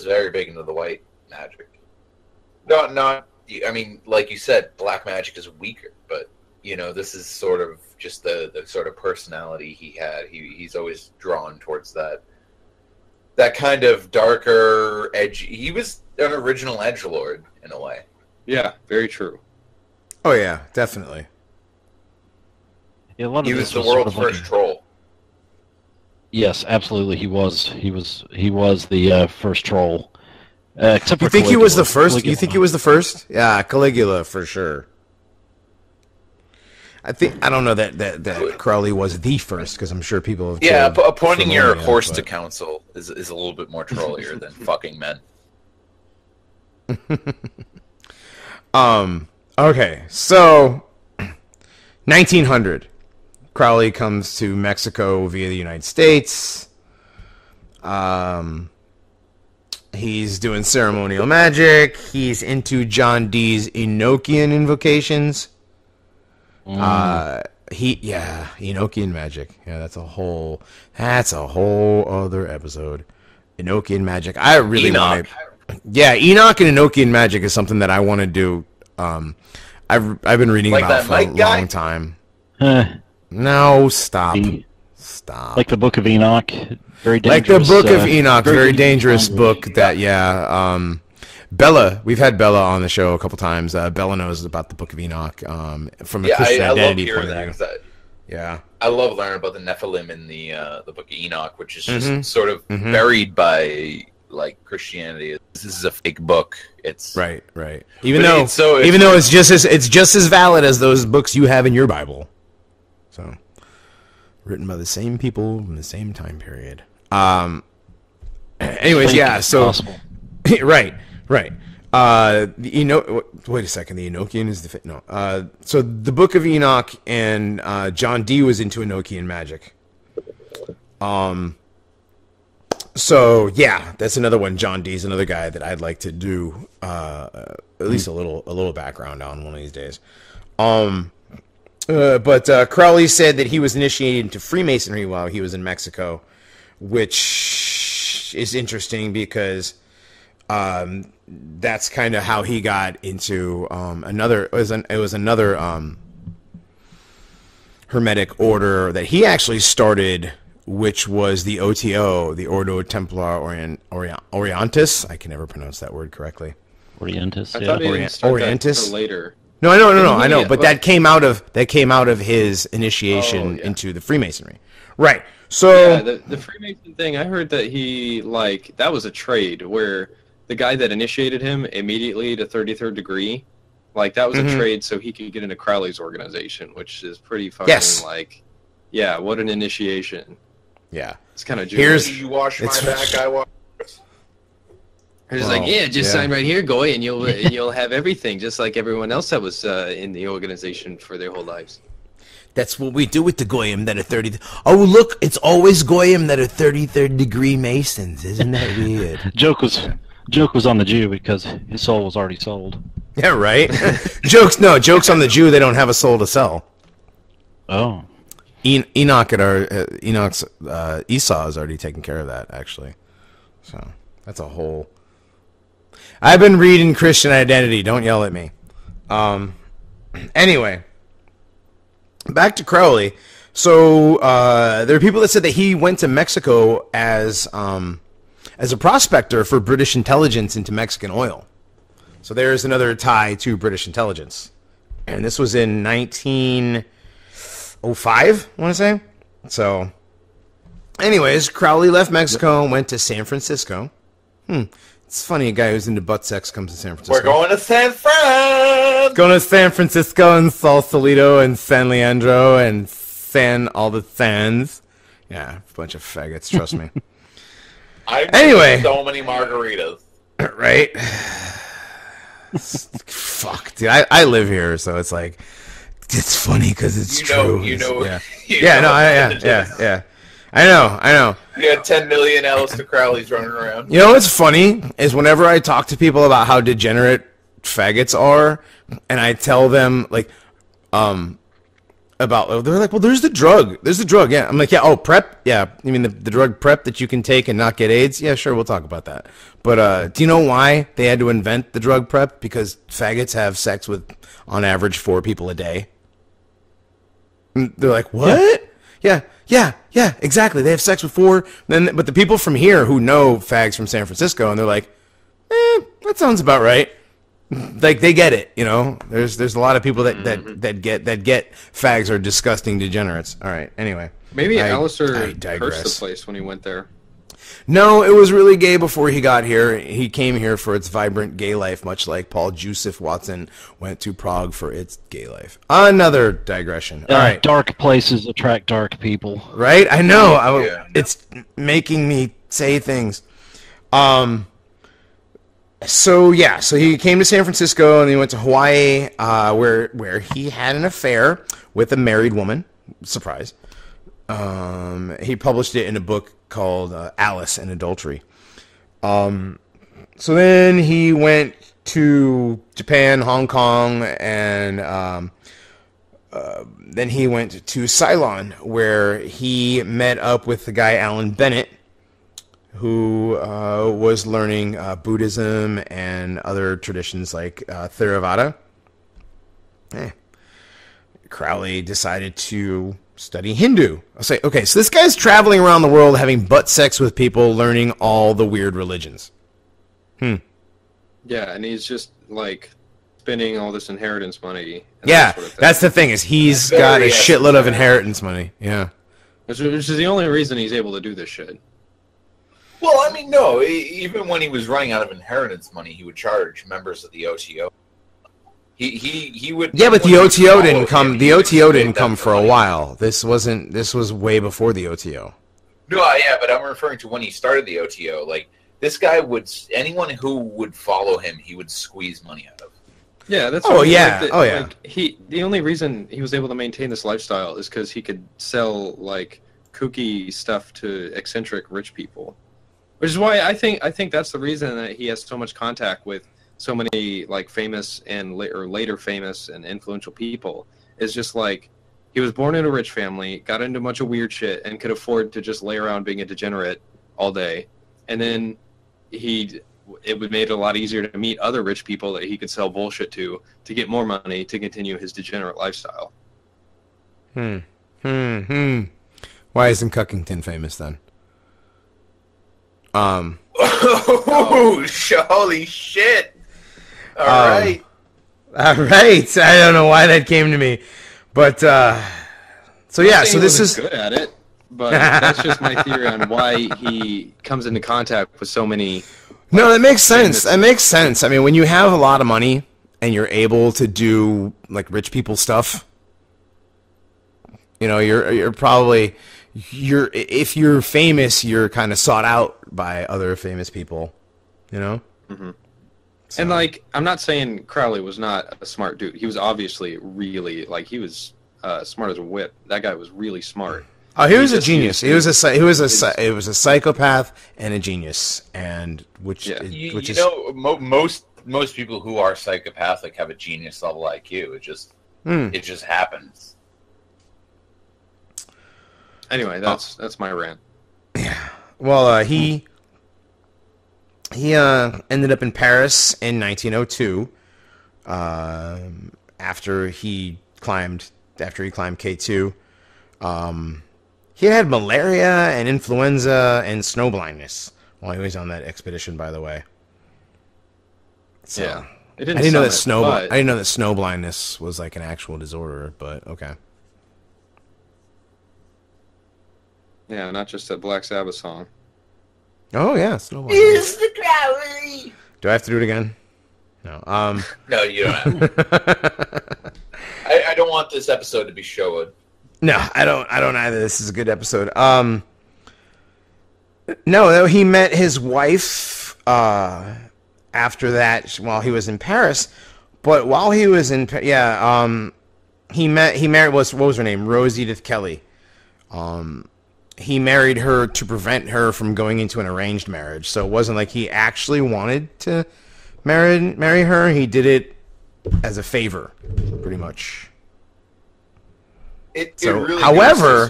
very big into the white magic. I mean, like you said, black magic is weaker, but this is sort of just the sort of personality he had. He's always drawn towards that kind of darker, edgy. He was an original edgelord in a way. Yeah, very true. Oh yeah, definitely. Yeah, he was the world's first troll. Yes, absolutely. He was the first troll. Except for you think Caligula. He was the first? Caligula. You think he was the first? Yeah, Caligula for sure. I don't know that Crowley was the first because I'm sure people have. Yeah, appointing your horse to council is a little bit more trollier than fucking men. Okay, so 1900, Crowley comes to Mexico via the United States. He's doing ceremonial magic. He's into John Dee's Enochian invocations. Enochian magic. Yeah, that's a whole other episode. Enochian magic. I really want to. Yeah, Enoch and Enochian magic is something that I want to do. I've been reading about for a long time. No, stop. Like the Book of Enoch. Very dangerous. Like the Book of Enoch, very dangerous book. Bella, we've had Bella on the show a couple times. Bella knows about the Book of Enoch from a Christian identity point of view. Yeah, I love learning about the Nephilim in the Book of Enoch, which is just sort of buried by like Christianity. This is a fake book. It's right. Even though it's just as valid as those books you have in your Bible. So, written by the same people in the same time period. Anyways, yeah. So, right. Wait a second. The Enochian is the so the Book of Enoch and John Dee was into Enochian magic. So yeah, that's another one. John Dee's another guy that I'd like to do at least a little background on one of these days. But Crowley said that he was initiated into Freemasonry while he was in Mexico, which is interesting because that's kind of how he got into another Hermetic order that he actually started, which was the OTO, the Ordo Templar Orientis. I can never pronounce that word correctly. Orientis. I thought he didn't start Orientis. that till later. No, I know, but that came out of his initiation into the Freemasonry, right? So yeah, the Freemason thing, I heard that he that was a trade where the guy that initiated him immediately to 33rd degree, that was a trade so he could get into Crowley's organization, which is pretty fucking what an initiation. Yeah, it's kind of Jewish. You wash my back, I wash. It's sign right here, Goy, and you'll have everything, just like everyone else that was in the organization for their whole lives. That's what we do with the Goyim that are 30. Oh, look, it's always Goyim that are 33rd degree Masons. Isn't that weird? Joke was on the Jew because his soul was already sold. Yeah, right. Jokes on the Jew. They don't have a soul to sell. Oh, Enoch's Esau is already taken care of that, actually. So that's a whole. I've been reading Christian Identity. Don't yell at me. Anyway, back to Crowley. So there are people that said that he went to Mexico as a prospector for British intelligence into Mexican oil. So there's another tie to British intelligence. And this was in 1905, I want to say. So, anyways, Crowley left Mexico and went to San Francisco. It's funny, a guy who's into butt sex comes to San Francisco. We're going to San Fran! Going to San Francisco and Sausalito and San Leandro and all the Sans. Yeah, a bunch of faggots, trust me. Anyway. So many margaritas. Right? Fuck, dude. I live here, so it's like, it's funny because it's true. Yeah. I know. You got 10 million Aleister Crowleys running around. You know what's funny is whenever I talk to people about how degenerate faggots are, and I tell them about, they're like, well, there's the drug. Yeah. I'm like, yeah. Oh, PrEP. Yeah. You mean the drug PrEP that you can take and not get AIDS? Yeah, sure. We'll talk about that. But do you know why they had to invent the drug PrEP? Because faggots have sex with, on average, 4 people a day. And they're like, what? Yeah, exactly. They have sex with 4. But the people from here who know fags from San Francisco, and they're like, that sounds about right. Like, they get it, you know. There's a lot of people that get fags are disgusting degenerates. All right. Anyway, maybe Aleister cursed the place when he went there. No, it was really gay before he got here. He came here for its vibrant gay life, much like Paul Joseph Watson went to Prague for its gay life. Another digression. All right. Dark places attract dark people. Right? I know. It's making me say things. So he came to San Francisco and he went to Hawaii, where he had an affair with a married woman. Surprise. He published it in a book called Alice and Adultery. So then he went to Japan, Hong Kong, and then he went to Ceylon, where he met up with the guy Alan Bennett, who was learning Buddhism and other traditions like Theravada. Crowley decided to study Hindu. I'll say, okay, so this guy's traveling around the world having butt sex with people, learning all the weird religions. Yeah, and he's just spending all this inheritance money. Yeah, that's the thing, is he's got a shitload of inheritance money. Yeah. Which is the only reason he's able to do this shit. Well, I mean, no, even when he was running out of inheritance money, he would charge members of the OTO. He would. Yeah, but the OTO didn't come. The OTO didn't come for a while. This was way before the OTO. No, yeah, but I'm referring to when he started the OTO. Like, this guy anyone who would follow him, he would squeeze money out of. Yeah, that's. The only reason he was able to maintain this lifestyle is because he could sell kooky stuff to eccentric rich people, which is why I think that's the reason that he has so much contact with so many famous and later famous and influential people. Is just He was born in a rich family, got into a bunch of weird shit, and could afford to just lay around being a degenerate all day. And then it would make it a lot easier to meet other rich people that he could sell bullshit to get more money to continue his degenerate lifestyle. Why isn't Cuckington famous then? Oh, holy shit! All right. All right. I don't know why that came to me, but so yeah. So this is good at it, but that's just my theory on why he comes into contact with so many. No, that makes sense. That makes sense. I mean, when you have a lot of money and you're able to do like rich people stuff, you know, you're probably if you're famous, you're kind of sought out by other famous people, you know. Mm-hmm. So. And like, I'm not saying Crowley was not a smart dude. He was obviously really he was smart as a whip. That guy was really smart. Oh, he was a genius. He was a psychopath and a genius, and most people who are psychopathic have a genius level IQ. It just happens. Anyway, that's my rant. Yeah. Well, he ended up in Paris in 1902. After he climbed K2. He had malaria and influenza and snow blindness while he was on that expedition, by the way. So, yeah, I didn't know that snow blindness was like an actual disorder, but okay. Yeah, not just a Black Sabbath song. Oh yeah, snow blindness. Is the Crowley? Do I have to do it again? No. No, you don't have to. I don't want this episode to be showed. No, I don't either. This is a good episode. No, he met his wife after that while he was in Paris. But while he was in he married what was her name? Rose Edith Kelly. He married her to prevent her from going into an arranged marriage. So it wasn't like he actually wanted to marry her. He did it as a favor, pretty much. However,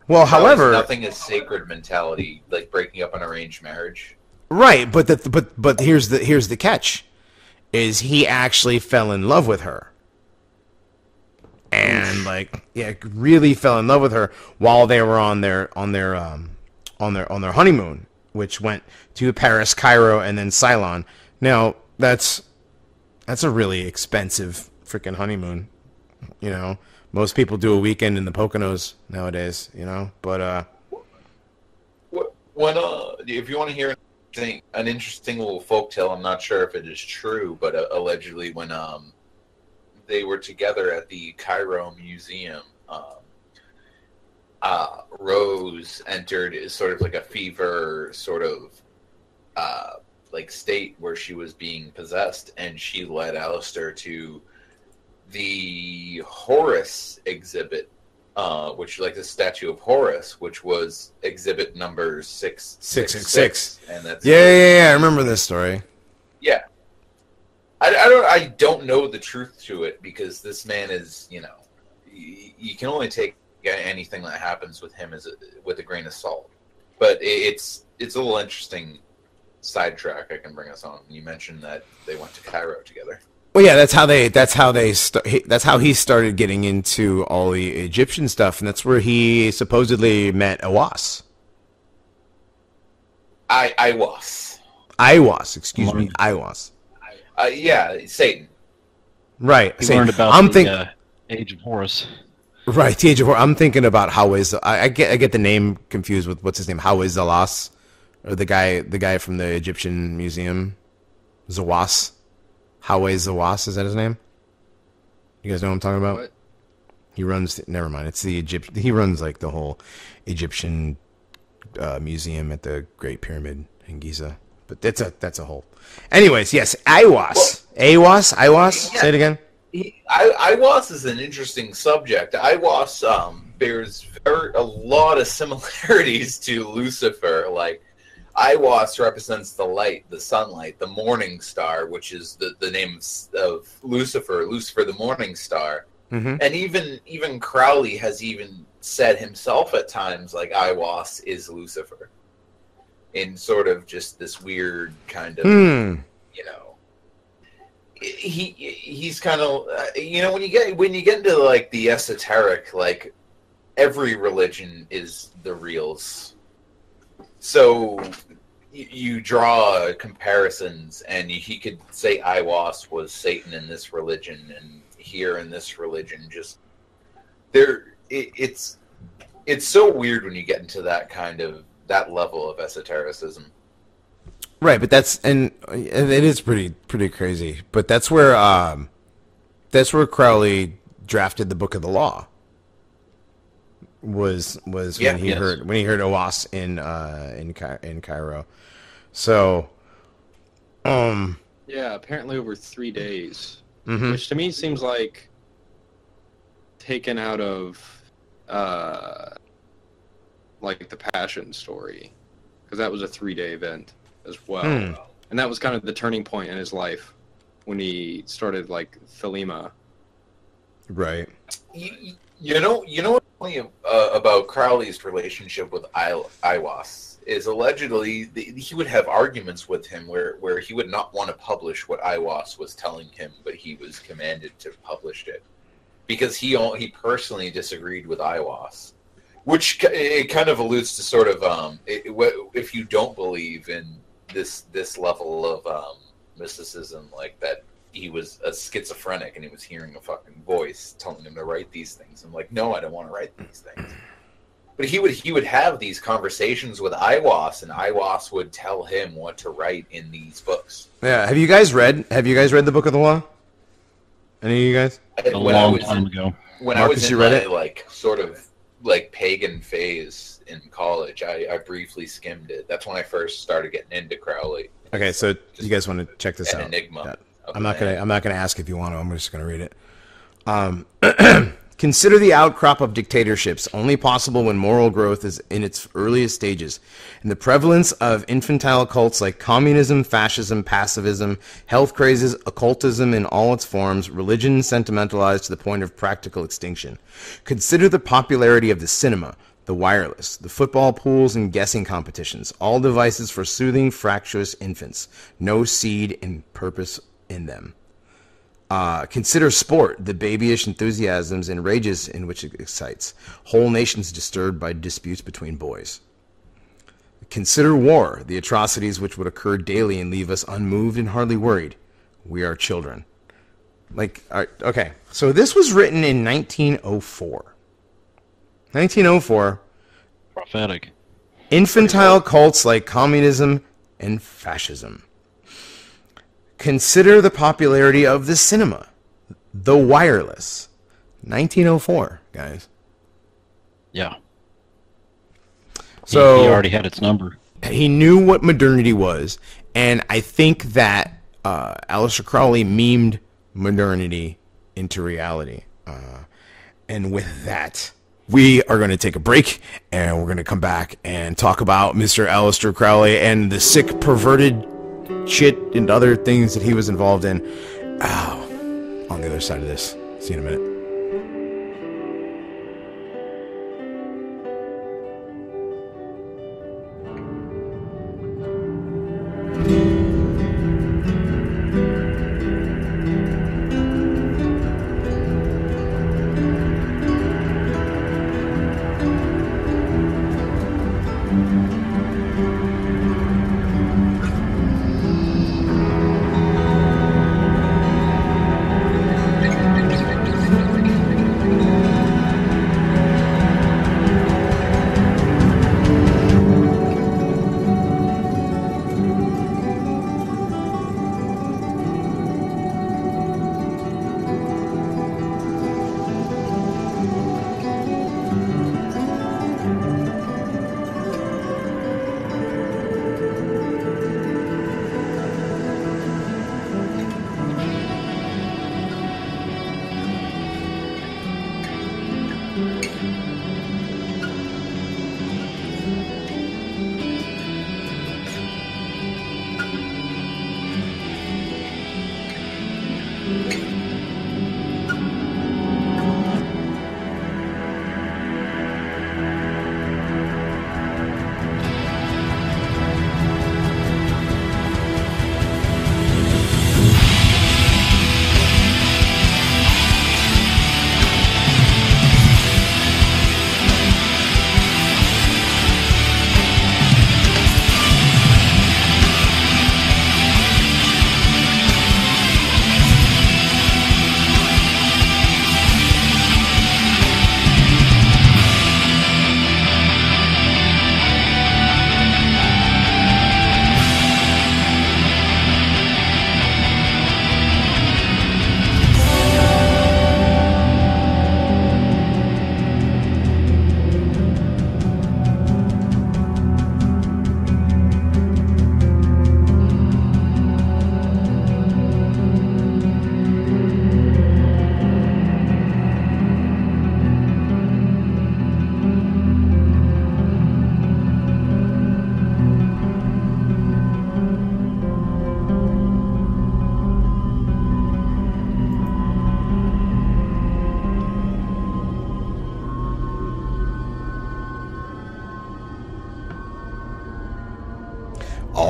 however, nothing is sacred mentality, like breaking up an arranged marriage. Right, but here's the catch, is he actually fell in love with her, and really fell in love with her while they were on their honeymoon, which went to Paris, Cairo, and then Ceylon. Now that's a really expensive freaking honeymoon, you know. Most people do a weekend in the Poconos nowadays, you know. But if you want to hear an interesting little folktale, I'm not sure if it is true, but allegedly when they were together at the Cairo Museum, Rose entered as sort of like a fever sort of state where she was being possessed, and she led Aleister to the Horus exhibit, which the statue of Horus, which was exhibit number 666, and that's I remember this story. Yeah, I don't know the truth to it, because this man is, you can only take anything that happens with him with a grain of salt. But it's a little interesting sidetrack I can bring us on. You mentioned that they went to Cairo together. Well, yeah, that's how he started getting into all the Egyptian stuff, and that's where he supposedly met Aiwass. Aiwass, excuse me, Aiwass. Yeah, Satan. Right. He learned about the Age of Horus. Right, the Age of Horus. I'm thinking about I get the name confused with what's his name, Zawas, or the guy from the Egyptian Museum, Zawas. Zawas, is that his name? You guys know what I'm talking about? What? He runs. Never mind. It's the He runs the whole Egyptian museum at the Great Pyramid in Giza. But that's a whole. Anyways, yes, Aiwass. Aiwass. Yeah. Say it again. Aiwass is an interesting subject. Aiwass bears a lot of similarities to Lucifer. Aiwass represents the light, the sunlight, the morning star, which is the name of Lucifer, the morning star. Mhm. And even Crowley has even said himself at times, like, Aiwass is Lucifer, in sort of just this weird kind of, you know, he's kind of, you know, when you get into like the esoteric, like, every religion is the reals. So you draw comparisons, and he could say Aiwass was Satan in this religion, and here in this religion, just there. It's so weird when you get into that level of esotericism. Right, but and it is pretty crazy. But that's where Crowley drafted the Book of the Law. Was when he heard Aiwass in Cairo. So, yeah, apparently over 3 days, which to me seems like taken out of like the Passion story, because that was a 3-day event as well, and that was kind of the turning point in his life when he started like Thelema. Right. You know what's funny about Crowley's relationship with Aiwass is allegedly he would have arguments with him where he would not want to publish what Aiwass was telling him, but he was commanded to publish it because he personally disagreed with Aiwass, which it kind of alludes to sort of if you don't believe in this level of mysticism, like that. He was a schizophrenic and he was hearing a fucking voice telling him to write these things. I'm like, no, I don't want to write these things. But he would have these conversations with Aiwass, and Aiwass would tell him what to write in these books. Yeah. Have you guys read the Book of the Law? Any of you guys? A long time ago. When Marcus, I was in you read my it? like sort of like pagan phase in college, I briefly skimmed it. That's when I first started getting into Crowley. Okay, so you guys want to check this An out? enigma. Yeah. I'm not gonna ask if you want to. I'm just gonna read it. Consider the outcrop of dictatorships only possible when moral growth is in its earliest stages, and the prevalence of infantile cults like communism, fascism, pacifism, health crazes, occultism in all its forms, religion sentimentalized to the point of practical extinction. Consider the popularity of the cinema, the wireless, the football pools and guessing competitions, all devices for soothing fractious infants, no seed and purpose in them. Consider sport, the babyish enthusiasms and rages in which it excites, whole nations disturbed by disputes between boys. Consider war, the atrocities which would occur daily and leave us unmoved and hardly worried. We are children. Okay, so this was written in 1904. 1904. Prophetic. Infantile cults like communism and fascism. Consider the popularity of the cinema, the wireless. 1904, guys. Yeah. So he already had its number. He knew what modernity was, and I think that Aleister Crowley memed modernity into reality. And with that, we are going to take a break, and we're going to come back and talk about Mr. Aleister Crowley and the sick, perverted shit and other things that he was involved in. On the other side of this. See you in a minute.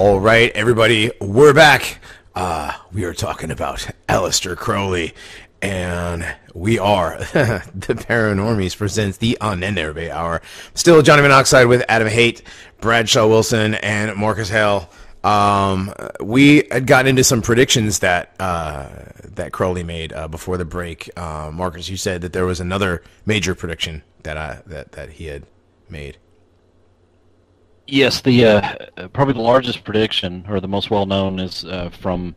All right, everybody, we're back. We are talking about Aleister Crowley, and we are the Paranormies Presents the Ahnenerbe Hour. Still Johnny Monoxide with Adam Haidt, Bradshaw Wilson, and Marcus Hale. We had gotten into some predictions that that Crowley made before the break. Marcus, you said that there was another major prediction that he had made. Yes, the probably the largest prediction, or the most well-known, is from,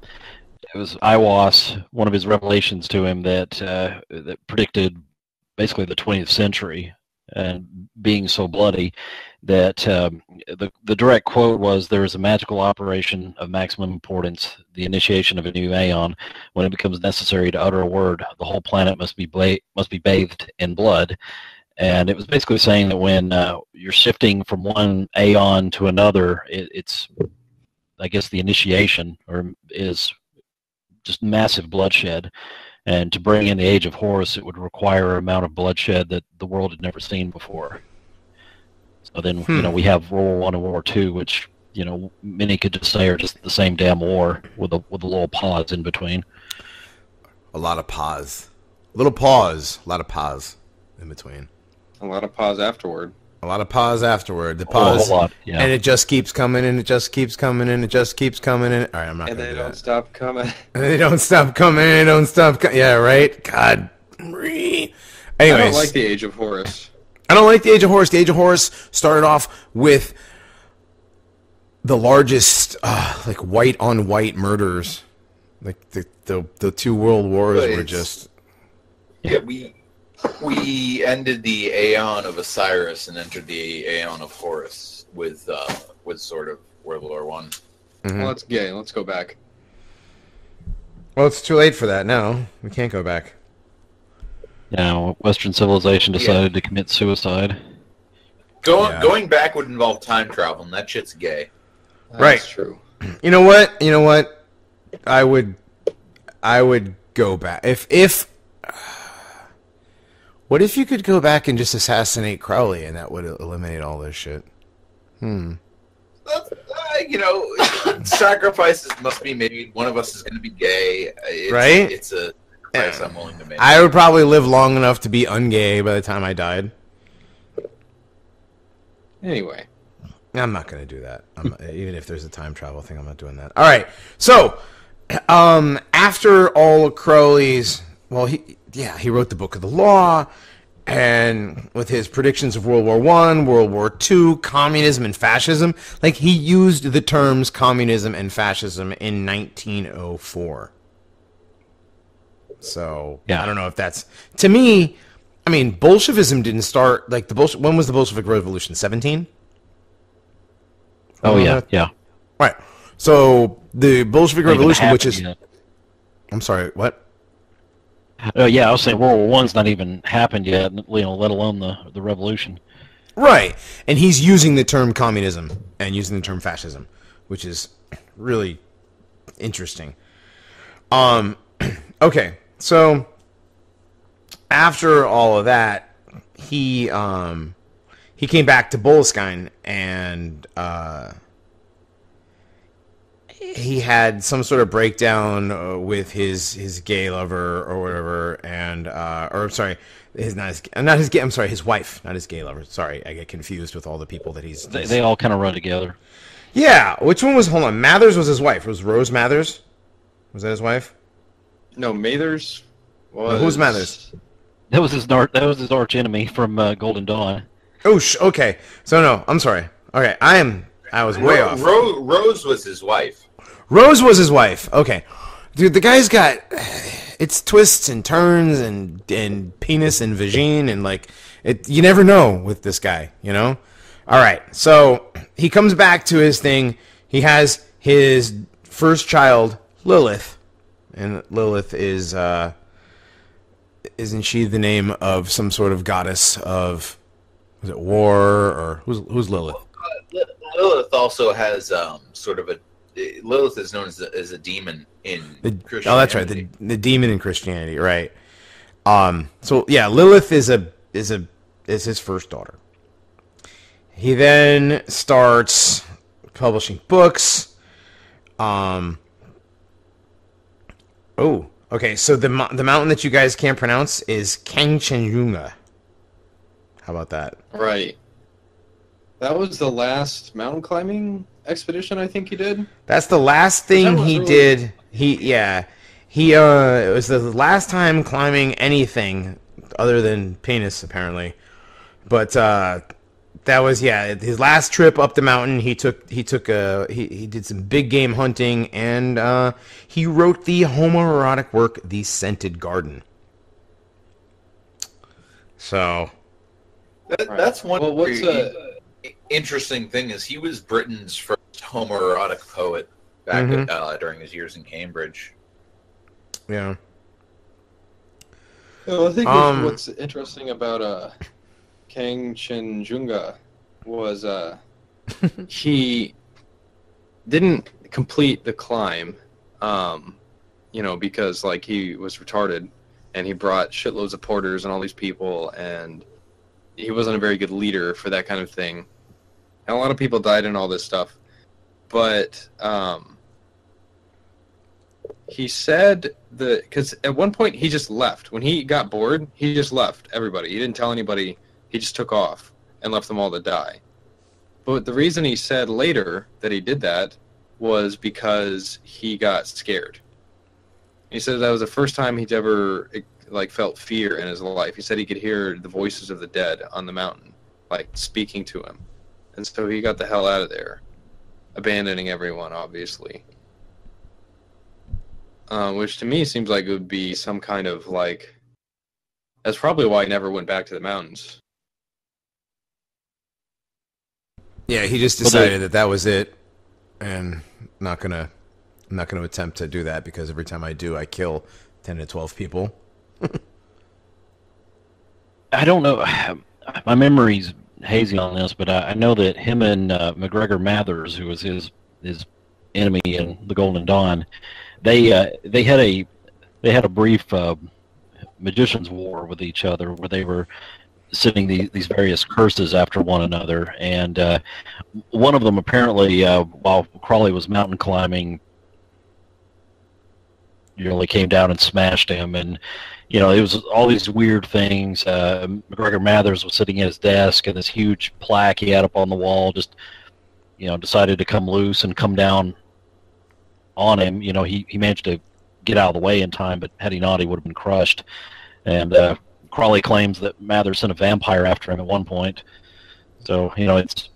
it was Iwas, one of his revelations to him that that predicted basically the 20th century, and being so bloody that the direct quote was, "There is a magical operation of maximum importance, the initiation of a new aeon. When it becomes necessary to utter a word, the whole planet must be bathed in blood." And it was basically saying that when you're shifting from one aeon to another, it's, I guess, the initiation is just massive bloodshed. And to bring in the Age of Horus, it would require an amount of bloodshed that the world had never seen before. So then, we have World War One and World War Two, which, many could just say are just the same damn war with a little pause in between. A lot of pause. A little pause. A lot of pause in between. A lot of pause afterward. A lot of pause afterward. The pause, a lot, yeah. And it just keeps coming, and it just keeps coming, and it just keeps coming. And all right, I'm not. And gonna they do don't that. stop coming. And they don't stop coming. And they don't stop. Yeah, right. God. Anyways, I don't like the Age of Horus. I don't like the Age of Horus. The Age of Horus started off with the largest, like, white on white murders. Like the two world wars were just. Yeah, we ended the Aeon of Osiris and entered the Aeon of Horus with sort of World War One. Mm-hmm. Well, that's gay. Let's go back. Well, it's too late for that now. We can't go back. Now, Western civilization decided to commit suicide. Going back would involve time travel, and that shit's gay. That's true. You know what? I would go back if. What if you could go back and just assassinate Crowley, and that would eliminate all this shit? Sacrifices must be made. One of us is going to be gay. Right? It's a sacrifice I'm willing to make. I would probably live long enough to be ungay by the time I died. Anyway. I'm not going to do that. Even if there's a time travel thing, I'm not doing that. All right. So, after all of Crowley's... Well, he wrote the Book of the Law, and with his predictions of World War I, World War II, communism and fascism, like, he used the terms communism and fascism in 1904. So, yeah. I don't know if that's... To me, I mean, Bolshevism didn't start... Like, when was the Bolshevik Revolution? 17? Oh, yeah. Right. So, the Bolshevik Revolution, which is... Yet. I'm sorry, what? Yeah, I was saying World War One's not even happened yet, let alone the revolution. Right, and he's using the term communism and using the term fascism, which is really interesting. Okay, so after all of that, he came back to Boleskine, and he had some sort of breakdown with his gay lover or whatever, and his wife, not his gay lover. Sorry, I get confused with all the people that he's. They all kind of run together. Yeah, which one was? Hold on, Mathers was his wife. It was Rose Mathers? Was that his wife? No, Mathers was. No, who's Mathers? That was his arch enemy from Golden Dawn. Oh, okay. So no, I'm sorry. Okay, I was way off. Rose was his wife. Rose was his wife. Okay. Dude, the guy's got... It's twists and turns and penis and vagine and, like... You never know with this guy, All right. So, he comes back to his thing. He has his first child, Lilith. And Lilith is... Isn't she the name of some sort of goddess of... Was it war? Or... Who's Lilith? Lilith also has sort of a... Lilith is known as a demon in Christianity. Oh, that's right. The demon in Christianity, right. So, yeah, Lilith is his first daughter. He then starts publishing books, Oh, okay. So the mountain that you guys can't pronounce is Kangchenjunga. How about that? Right. That was the last mountain climbing expedition I think he did. That's the last thing he did. It was the last time climbing anything other than penis, apparently. But that was his last trip up the mountain. He did some big game hunting, and he wrote the homoerotic work The Scented Garden. So that's one interesting thing is he was Britain's first homoerotic poet back during his years in Cambridge. Yeah. Well, I think what's interesting about Kangchenjunga was he didn't complete the climb, because like he was retarded, and he brought shitloads of porters and all these people, and he wasn't a very good leader for that kind of thing. And a lot of people died and all this stuff. But he said because at one point he just left. When he got bored, he just left everybody. He didn't tell anybody. He just took off and left them all to die. But the reason he said later that he did that was because he got scared. He said that was the first time he'd ever felt fear in his life. He said he could hear the voices of the dead on the mountain, speaking to him. And so he got the hell out of there, abandoning everyone, obviously. Which to me seems like it would be some kind of that's probably why he never went back to the mountains. Yeah, he just decided that was it, and I'm not gonna attempt to do that because every time I do, I kill 10 to 12 people. I don't know. My memory's hazy on this, but I know that him and McGregor Mathers, who was his enemy in the Golden Dawn, they had a brief magician's war with each other where they were sending these various curses after one another, and one of them apparently while Crowley was mountain climbing came down and smashed him, and it was all these weird things. McGregor Mathers was sitting at his desk, and this huge plaque he had up on the wall just decided to come loose and come down on him. He managed to get out of the way in time, but had he not, he would have been crushed. And Crowley claims that Mathers sent a vampire after him at one point. So it's.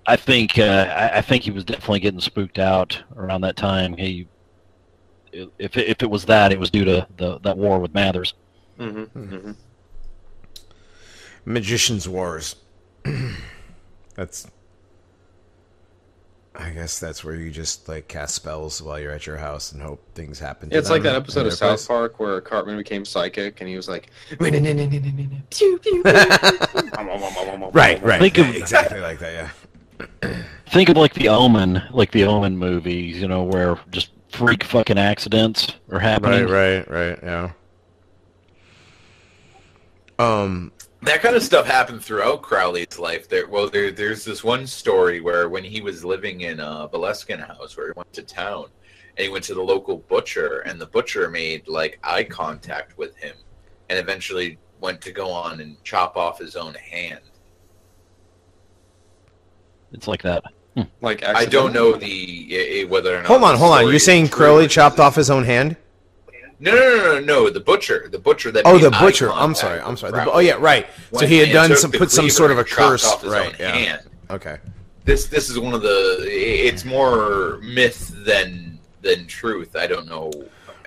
I think he was definitely getting spooked out around that time. If it was that, it was due to that war with Mathers. Mm-hmm. Mm-hmm. Magician's Wars. I guess that's where you just cast spells while you're at your house and hope things happen to It's them like that episode of South Park where Cartman became psychic and he was like, pew, pew, right. Exactly like that, yeah. Think of the Omen movies, where just freak fucking accidents are happening. Right, yeah. That kind of stuff happened throughout Crowley's life. There's this one story where when he was living in Boleskine House, where he went to town, and he went to the local butcher, and the butcher made eye contact with him, and eventually went to go on and chop off his own hand. It's like that. I don't know whether or not. Hold on. You're saying Crowley chopped off his own hand? No. The butcher that. The butcher. I'm sorry. Yeah, right. So he had put some sort of a curse, right? Yeah. Hand. Okay. This is one of the. It's more myth than truth. I don't know.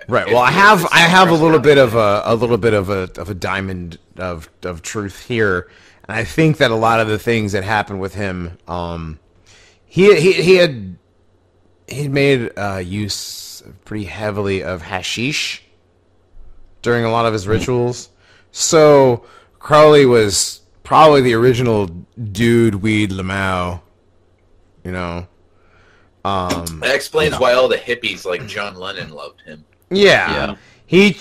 Right. Well, I have a little bit of a diamond of truth here, and I think that a lot of the things that happened with him, he had made use pretty heavily of hashish during a lot of his rituals. So Crowley was probably the original dude weed Lamau. That explains why all the hippies like John Lennon loved him. Yeah. He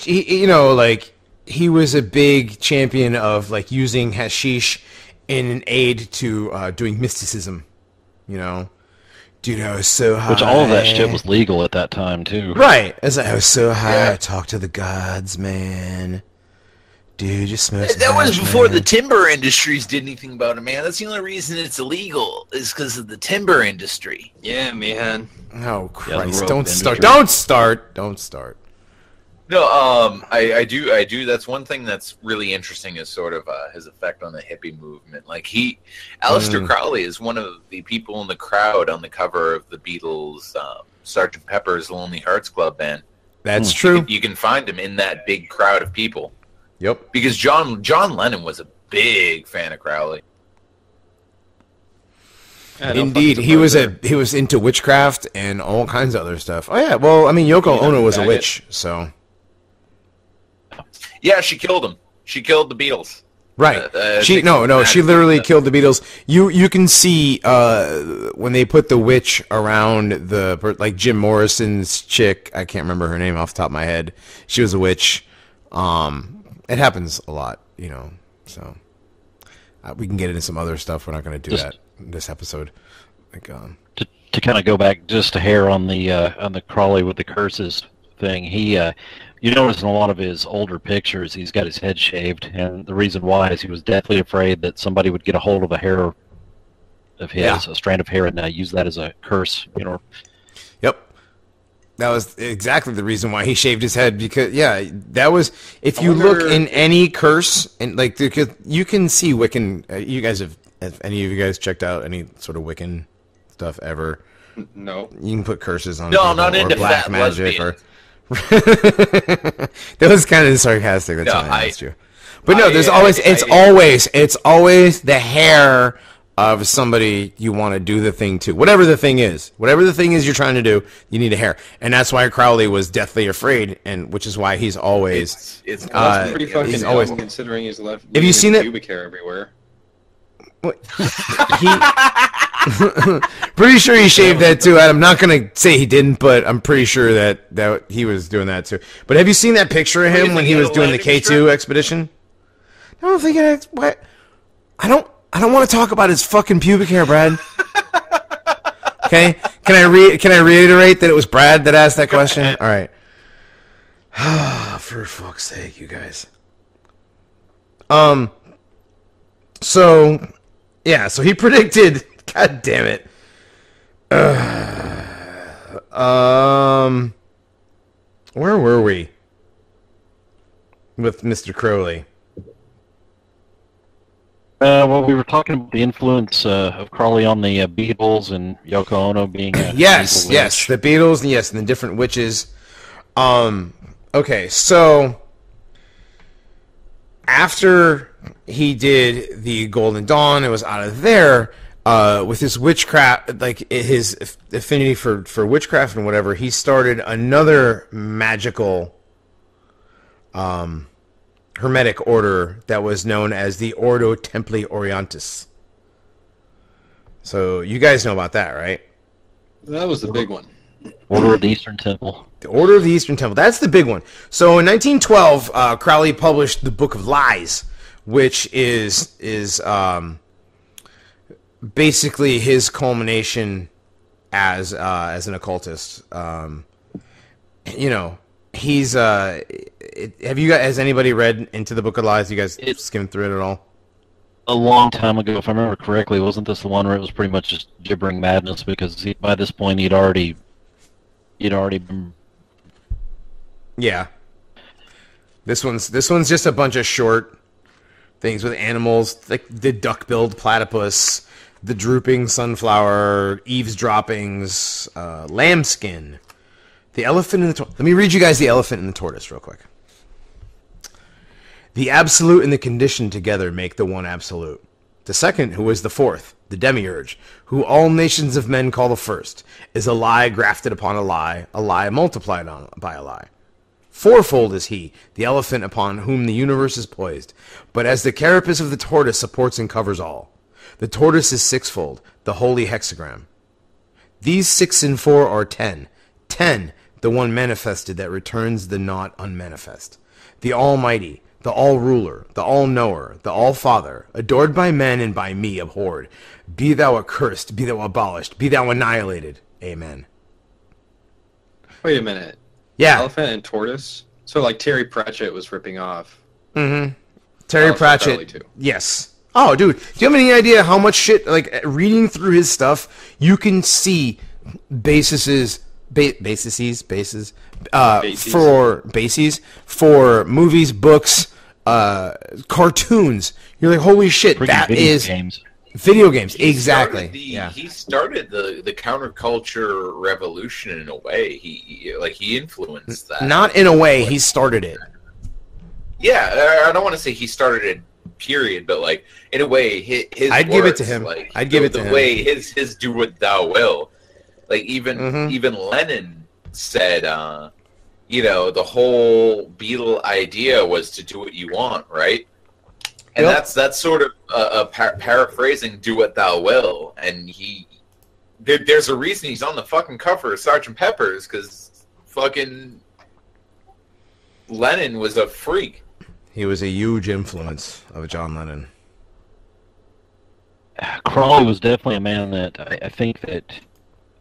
he was a big champion of using hashish in an aid to doing mysticism, Dude, I was so high. Which all of that shit was legal at that time too. Right. As I was so high, I talked to the gods, man. Dude, just smoke some That was hash, before man. the timber industries did anything about it, man. That's the only reason it's illegal is because of the timber industry. Yeah, man. Oh, Christ. rope Don't start. industry. Don't start. Don't start. No, I do. That's one thing that's really interesting is sort of his effect on the hippie movement. Like Aleister Crowley is one of the people in the crowd on the cover of the Beatles' Sgt. Pepper's Lonely Hearts Club Band. That's true. You can find him in that big crowd of people. Yep. Because John Lennon was a big fan of Crowley. Yeah, no Indeed, fucking he was support he was into witchcraft and all kinds of other stuff. Oh yeah, well, I mean, Yoko Yeah, Ono was a faggot. witch, so Yeah, she killed him. She killed the Beatles. right. She Six no, Magic she literally stuff. killed the Beatles. You can see when they put the witch around the like Jim Morrison's chick. I can't remember her name off the top of my head. She was a witch. It happens a lot, you know. So we can get into some other stuff. We're not going to do that in this episode. Like, To kind of go back just a hair on the Crawley with the curses thing, he you notice in a lot of his older pictures he's got his head shaved, and the reason why is he was deathly afraid that somebody would get a hold of a hair of his, Yeah. a strand of hair, and use that as a curse, you know. Yep. That was exactly the reason why he shaved his head, because yeah, that was, if you look in any curse, and like you can see Wiccan, you guys have any of you guys checked out any sort of Wiccan stuff ever? No. You can put curses on No, people, I'm not or into black fat magic or lesbians. that was kind of sarcastic. That's No, why I I- asked you. But no, there's I- always I- it's always the hair of somebody you want to do the thing to. Whatever the thing is you're trying to do, you need a hair. And that's why Crowley was deathly afraid, and which is why he's always It's That's pretty he's fucking always- dumb considering he's left. Have you leaving seen his it? Pubic hair everywhere. he pretty sure he shaved that too. I'm not gonna say he didn't, but I'm pretty sure that he was doing that too. But have you seen that picture of do you him when think, he he was had a doing the landing K2 strip? expedition? I don't think it. What? I don't want to talk about his fucking pubic hair, Brad. Okay, can I reiterate that it was Brad that asked that question? All right. For fuck's sake, you guys. So, yeah. So he predicted. God damn it. Where were we with Mr. Crowley? Well, we were talking about the influence of Crawley on the Beatles and Yoko Ono being Yes, evil yes, witch. the Beatles, yes, and the different witches. Okay, so after he did the Golden Dawn, it was out of there. With his witchcraft, like his affinity for witchcraft and whatever, he started another magical Hermetic order that was known as the Ordo Templi Orientis. So you guys know about that, right? That was the big one. Order of the Eastern Temple. The Order of the Eastern Temple. That's the big one. So in 1912, Crowley published the Book of Lies, which is basically his culmination as an occultist. You know, he's have you guys? Has anybody read into the Book of Lies? You guys skimmed through it at all? A long time ago, if I remember correctly, wasn't this the one where it was pretty much just gibbering madness, because by this point he'd already been... Yeah. This one's just a bunch of short things with animals, like the duck-billed platypus, the drooping sunflower, eavesdroppings, lambskin, the elephant and the tortoise. Let me read you guys the elephant and the tortoise real quick. The absolute and the conditioned together make the one absolute. The second, who is the fourth, the demiurge, who all nations of men call the first, is a lie grafted upon a lie multiplied by a lie. Fourfold is he, the elephant upon whom the universe is poised, but as the carapace of the tortoise supports and covers all. The tortoise is sixfold, the holy hexagram. These 6 and 4 are 10. 10, the one manifested that returns the not unmanifest. The Almighty, the all-ruler, the all-knower, the all-father, adored by men and by me abhorred. Be thou accursed, be thou abolished, be thou annihilated. Amen. Wait a minute. Yeah. Elephant and tortoise? So, like, Terry Pratchett was ripping off. Mm-hmm. Terry Aleister Pratchett. Crowley, too. Yes. Oh, dude. Do you have any idea how much shit, like, reading through his stuff, you can see bases for movies, books, cartoons. You're like, holy shit, that is games. Video games, exactly. He started the counterculture revolution in a way. He influenced that. Not in a way, he started it. Yeah, I don't want to say he started it, period, but like in a way, his I'd give it to him. Like, I'd give it to him. The way his do what thou will. Like even Lenin said, the whole Beatle idea was to do what you want, right? And that's sort of paraphrasing "do what thou will," and there's a reason he's on the fucking cover of Sgt. Pepper's, because fucking Lennon was a freak. He was a huge influence of John Lennon. Crowley was definitely a man that I think that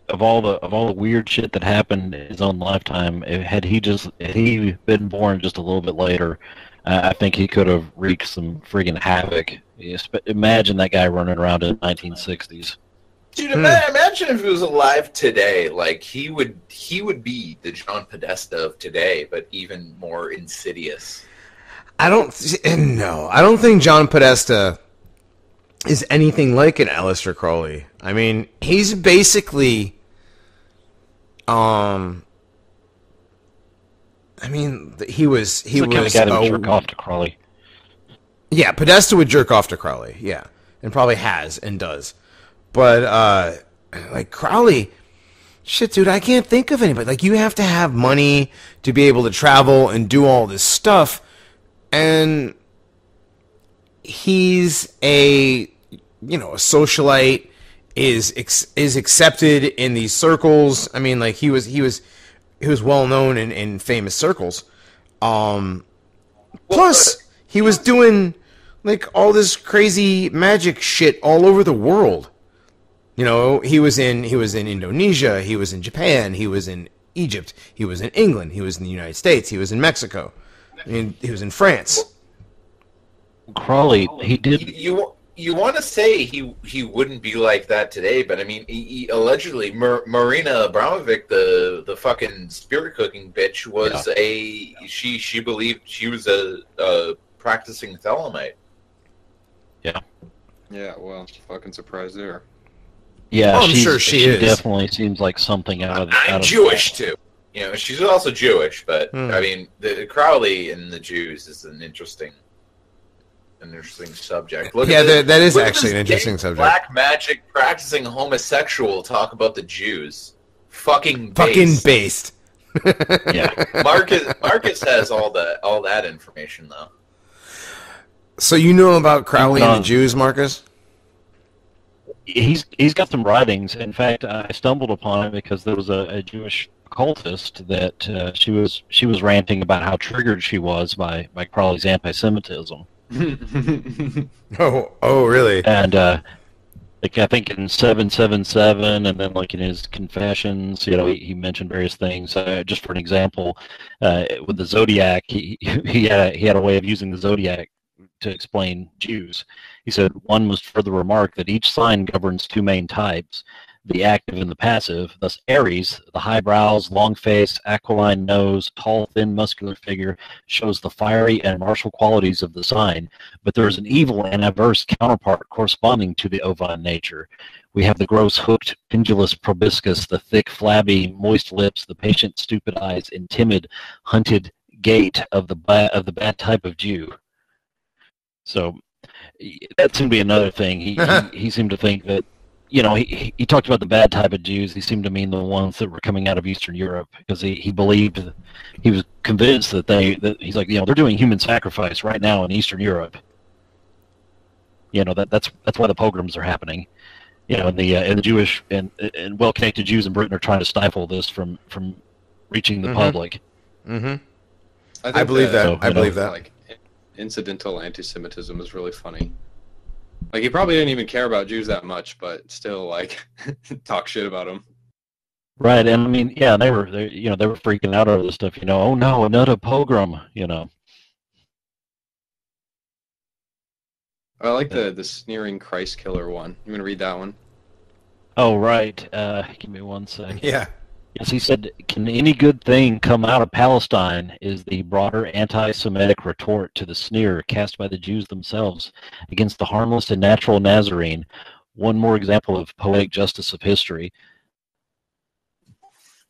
of all the weird shit that happened in his own lifetime, had he been born just a little bit later, I think he could have wreaked some friggin' havoc. Imagine that guy running around in the 1960s. Dude, imagine if he was alive today. Like he would be the John Podesta of today, but even more insidious. I don't think John Podesta is anything like an Aleister Crowley. I mean, he's basically, he was the kind of guy that would jerk off to Crowley. Yeah, Podesta would jerk off to Crowley, yeah, and probably has and does. But like Crowley, shit, dude, I can't think of anybody. Like, you have to have money to be able to travel and do all this stuff, and he's a socialite, is accepted in these circles. I mean, like, he was well known in famous circles. Plus, he was doing like all this crazy magic shit all over the world. He was in Indonesia, he was in Japan, he was in Egypt, he was in England, he was in the United States, he was in Mexico, he was in France. Crowley, he did. You want to say he wouldn't be like that today, but I mean, he allegedly Marina Abramovic, the fucking spirit cooking bitch, was she believed she was a practicing Thelemite. Yeah. Yeah. Well, fucking surprised there. Yeah, I'm sure she is. Definitely seems like something out of Jewish too. She's also Jewish, but I mean, the Crowley and the Jews is an interesting subject. That is actually an interesting subject. Black magic practicing homosexual talk about the Jews. Fucking based. Yeah. Marcus has all that information though. So you know about Crowley and the Jews, Marcus? He's got some writings. In fact, I stumbled upon it because there was a Jewish occultist that she was ranting about how triggered she was by Crowley's anti-Semitism. Oh, really? And like, I think in 777, and then like in his confessions, he mentioned various things. Just for an example, with the zodiac, he had a way of using the zodiac to explain Jews. He said one must further remark that each sign governs two main types, the active and the passive. Thus Aries, the high brows, long face, aquiline nose, tall, thin, muscular figure, shows the fiery and martial qualities of the sign, but there is an evil and adverse counterpart corresponding to the ovine nature. We have the gross, hooked, pendulous proboscis, the thick, flabby, moist lips, the patient, stupid eyes, and timid, hunted gait of the bad type of Jew. So that seemed to be another thing. He seemed to think that, he talked about the bad type of Jews. He seemed to mean the ones that were coming out of Eastern Europe, because he believed, he was convinced that he's like, they're doing human sacrifice right now in Eastern Europe. That's why the pogroms are happening. And the Jewish and well-connected Jews in Britain are trying to stifle this from reaching the public. Mm-hmm. I believe that. I believe that. Like, incidental anti-Semitism is really funny. Like, he probably didn't even care about Jews that much, but still, like, talk shit about them. Right, and I mean, yeah, they were freaking out over this stuff. Oh no, another pogrom. I like the sneering Christ killer one. You want to read that one? Oh right. Give me 1 second. Yeah. Yes, he said, "Can any good thing come out of Palestine?" Is the broader anti-Semitic retort to the sneer cast by the Jews themselves against the harmless and natural Nazarene. One more example of poetic justice of history.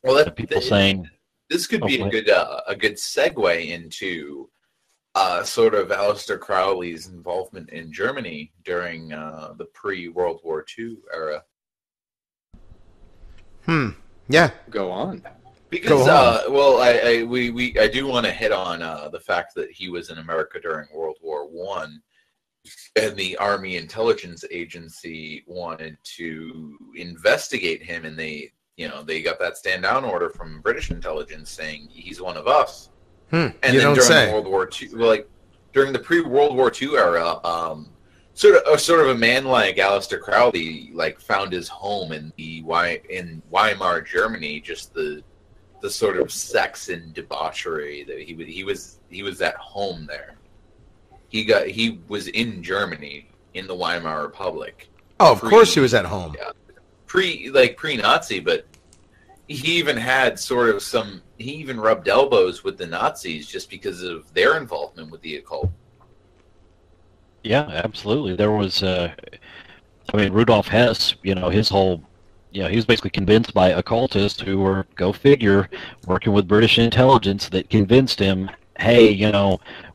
Well, People saying this could be a good segue into sort of Aleister Crowley's involvement in Germany during the pre-World War II era. Yeah. Go on. Because I do want to hit on the fact that he was in America during World War One, and the Army Intelligence Agency wanted to investigate him, and they got that stand down order from British intelligence saying he's one of us. And then during World War II, during the pre-World War II era, sort of a man like Aleister Crowley found his home in Weimar, Germany. Just the sort of sex and debauchery that he was at home there. He was in Germany in the Weimar Republic. Oh, of course he was at home. Yeah, pre-Nazi, but he even had he even rubbed elbows with the Nazis just because of their involvement with the occult. Yeah, absolutely. There was, Rudolf Hess, his whole, he was basically convinced by occultists who were, go figure, working with British intelligence that convinced him, hey,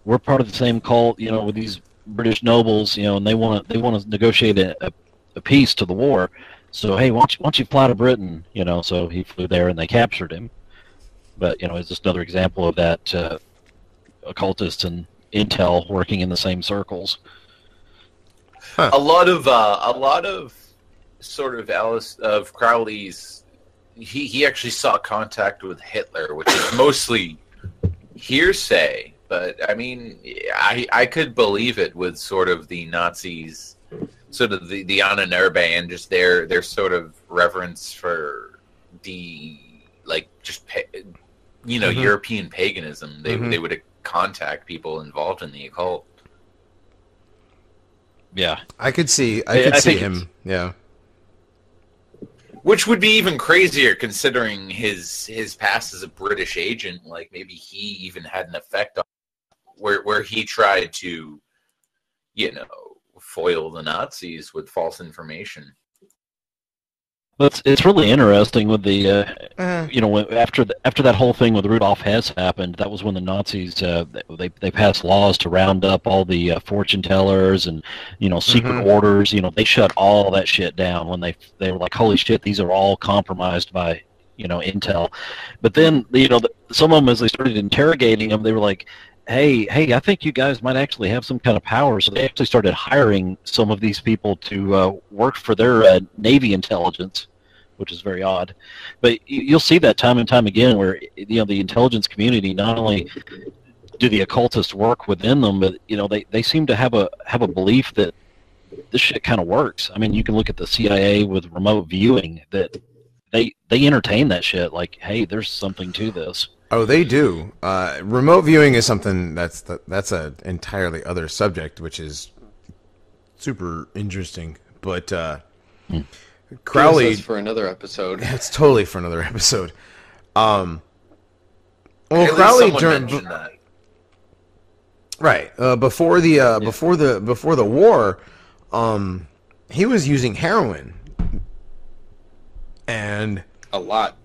we're part of the same cult, with these British nobles, and they want to negotiate a peace to the war. So, hey, why don't you fly to Britain? So he flew there and they captured him. But, it's just another example of that occultists and intel working in the same circles. Huh. A lot of sort of Crowley's, he actually sought contact with Hitler, which is mostly hearsay. But I mean, I could believe it with sort of the Nazis, sort of the Ahnenerbe, and just their sort of reverence for the European paganism. They would contact people involved in the occult. Yeah, I could see him. Yeah, which would be even crazier considering his past as a British agent. Like maybe he even had an effect on where he tried to, foil the Nazis with false information. But it's really interesting with the after that whole thing with Rudolf Hess happened. That was when the Nazis they passed laws to round up all the fortune tellers and secret orders. They shut all that shit down when they were like, holy shit, these are all compromised by intel. But then some of them, as they started interrogating them, they were like, hey, I think you guys might actually have some kind of power. So they actually started hiring some of these people to work for their Navy intelligence, which is very odd. But you'll see that time and time again where, the intelligence community, not only do the occultists work within them, but, they seem to have a belief that this shit kind of works. I mean, you can look at the CIA with remote viewing, that they entertain that shit. Like, hey, there's something to this. Oh, they do. Remote viewing is something that's an entirely other subject, which is super interesting. But Crowley, that's for another episode. It's totally for another episode. Well, Crowley during before the war, he was using heroin, and a lot.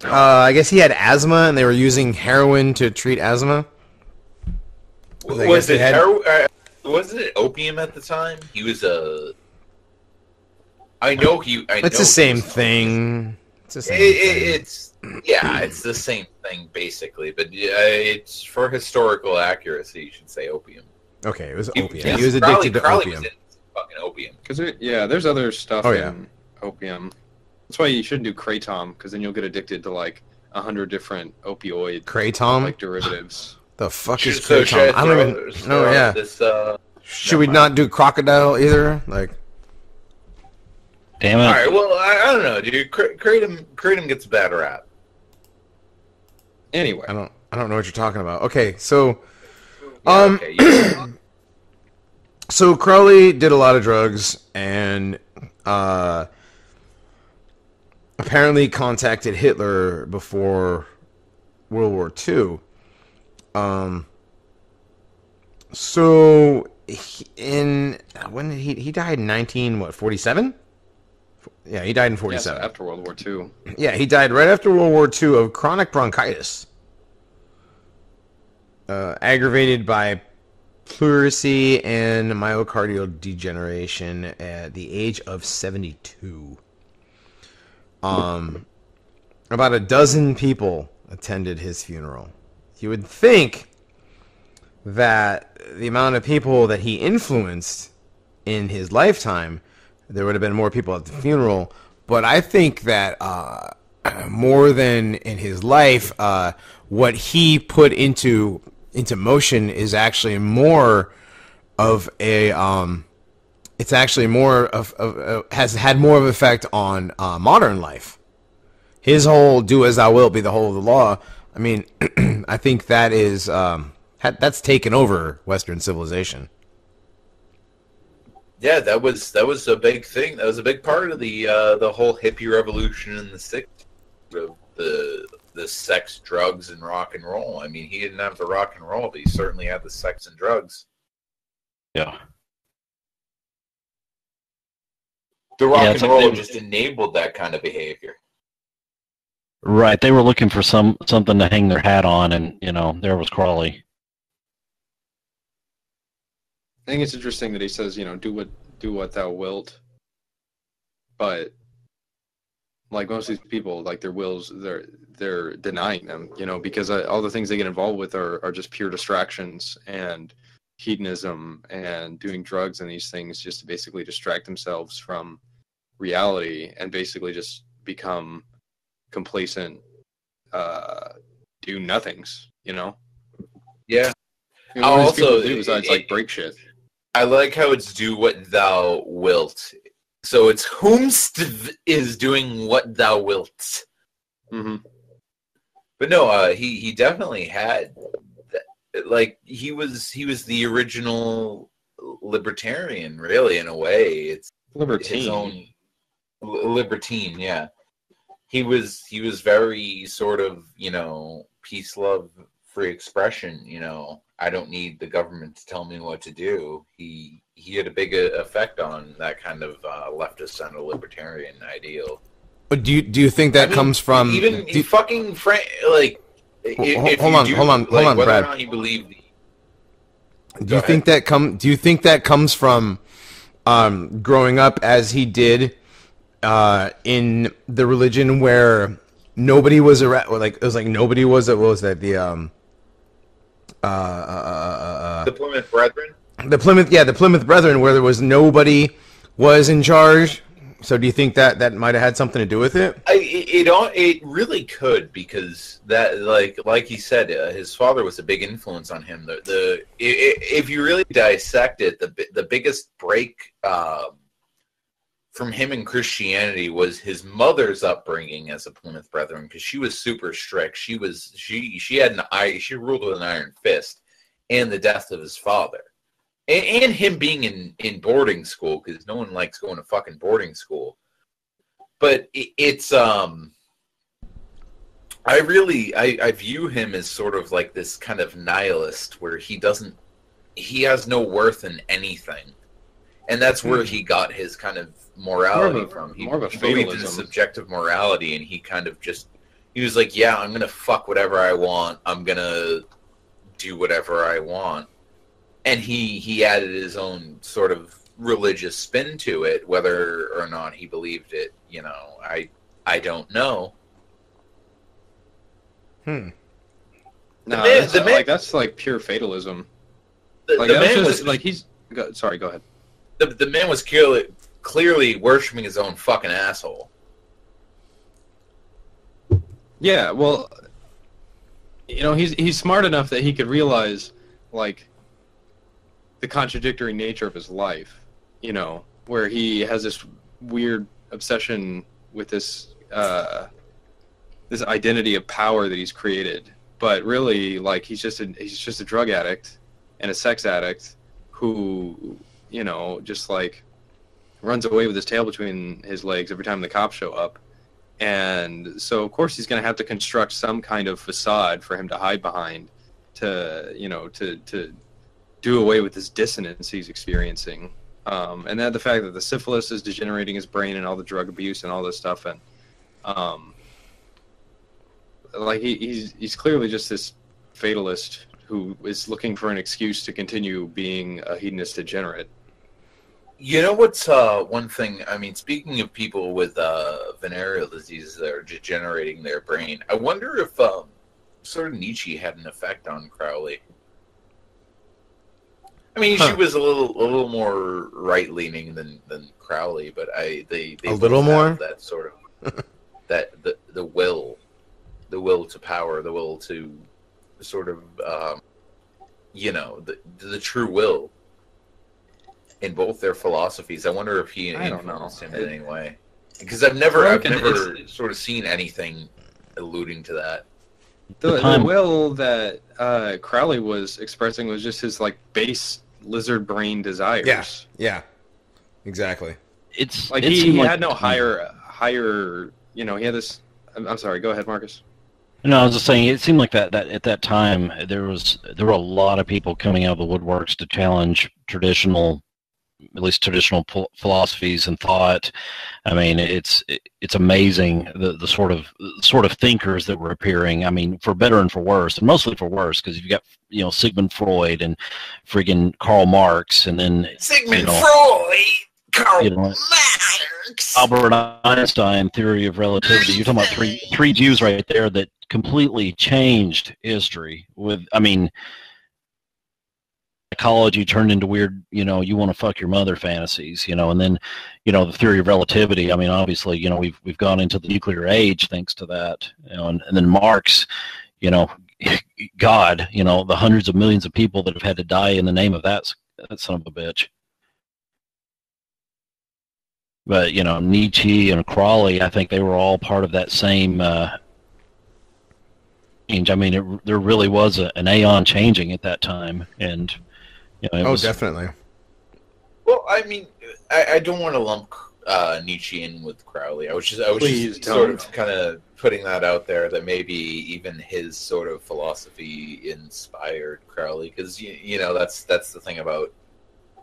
I guess he had asthma, and they were using heroin to treat asthma. Was it opium at the time? He was a. It's the same thing. It's the same thing basically, but it's for historical accuracy. You should say opium. Okay, it was opium. He was addicted to opium. Was in fucking opium. Because there's other stuff in opium. That's why you shouldn't do kratom, because then you'll get addicted to 100 different opioid kratom derivatives. The fuck is So should kratom? I don't even know. Yeah. This, Should we not do crocodile either? Like, Damn it. all right. Well, I don't know, dude. Kratom gets a bad rap. Anyway, I don't know what you're talking about. Okay, so Yeah. so Crowley did a lot of drugs and apparently contacted Hitler before World War II. So when did he died in 47? Yeah, he died in 47. after World War II. Yeah, he died right after World War II of chronic bronchitis, aggravated by pleurisy and myocardial degeneration at the age of 72. About a dozen people attended his funeral. You would think that the amount of people that he influenced in his lifetime, there would have been more people at the funeral, but I think that more than in his life, what he put into motion is actually more of a it's actually more of has had more of an effect on modern life. His whole "do as thou wilt, be the whole of the law." I mean, I think that is that's taken over Western civilization. Yeah, that was a big thing. That was a big part of the whole hippie revolution in the '60s. The sex, drugs, and rock and roll. I mean, he didn't have the rock and roll, but he certainly had the sex and drugs. Yeah. The rock Yeah, and it's like roll they- just enabled that kind of behavior. Right. They were looking for something to hang their hat on, and there was Crowley. I think it's interesting that he says, do what thou wilt. But like most of these people, like their wills, they're denying them, because all the things they get involved with are just pure distractions and hedonism and doing drugs and these things just to basically distract themselves from reality and basically just become complacent, do nothings, Yeah. What does people Also, do besides like break shit? I like how it's "do what thou wilt." So it's whomst is doing what thou wilt. Mm-hmm. But no, he definitely had, like, he was the original libertarian, really, in a way. It's Libertine. his own libertine, yeah. He was very sort of, peace, love, free expression. I don't need the government to tell me what to do. He had a big effect on that kind of leftist and libertarian ideal. But do you think that comes from even fucking like? Hold on, whether Brad. or not you believe. Do you think that comes from growing up as he did in the religion where nobody was like it was like nobody was what was that The Plymouth Brethren? The Plymouth Brethren, where there was nobody was in charge. So do you think that might have had something to do with it? It really could, because that like he said, his father was a big influence on him. If you really dissect it, the biggest break from him in Christianity was his mother's upbringing as a Plymouth Brethren, because she was super strict. She ruled with an iron fist, and the death of his father. And him being in boarding school, because no one likes going to fucking boarding school. But it's I view him as sort of like this kind of nihilist, where he has no worth in anything, and that's where he got his kind of morality from. He believed in subjective morality, and he kind of he was like, yeah, I'm gonna fuck whatever I want. I'm gonna do whatever I want. And he added his own sort of religious spin to it, whether or not he believed it. I don't know. No, that's like pure fatalism. Sorry, go ahead. The man was clearly worshiping his own fucking asshole. Yeah, well, you know, he's smart enough that he could realize, like, the contradictory nature of his life, you know, where he has this weird obsession with this this identity of power that he's created, but really, like, he's just a drug addict and a sex addict who, you know, just like runs away with his tail between his legs every time the cops show up. And so, of course, he's going to have to construct some kind of facade for him to hide behind, to, you know, to do away with this dissonance he's experiencing. And then the fact that the syphilis is degenerating his brain and all the drug abuse and all this stuff. And, like, he's clearly just this fatalist who is looking for an excuse to continue being a hedonist degenerate. You know what's one thing? I mean, speaking of people with venereal diseases that are degenerating their brain, I wonder if sort of Nietzsche had an effect on Crowley. I mean, she was a little more right leaning than Crowley, but they a little more that sort of that the will to power, the will to sort of you know, the true will. In both their philosophies, I wonder if he influenced him in any way. Because I've never sort of seen anything alluding to that. The will that Crowley was expressing was just his, like, base lizard brain desires. Yeah, exactly. It's like he had no higher. You know, he had this. I'm sorry. Go ahead, Marcus. No, I was just saying, it seemed like that at that time there were a lot of people coming out of the woodworks to challenge traditional philosophies and thought. I mean, it's amazing the sort of thinkers that were appearing. I mean, for better and for worse, and mostly for worse, because you've got, you know, Sigmund Freud and friggin' Karl Marx, and then Sigmund Freud, Karl Marx, Albert Einstein, theory of relativity. You're talking about three Jews right there that completely changed history. With, I mean, psychology turned into weird, you know, you want to fuck your mother fantasies, you know, and then, you know, the theory of relativity. I mean, obviously, you know, we've gone into the nuclear age thanks to that, you know, and then Marx, you know, God, you know, the hundreds of millions of people that have had to die in the name of that son of a bitch. But, you know, Nietzsche and Crowley, I think they were all part of that same change. I mean, there really was an aeon changing at that time, and you know, definitely. Well, I mean, I don't want to lump Nietzsche in with Crowley. I was just sort of kind of putting that out there, that maybe even his sort of philosophy inspired Crowley, because you know, that's the thing about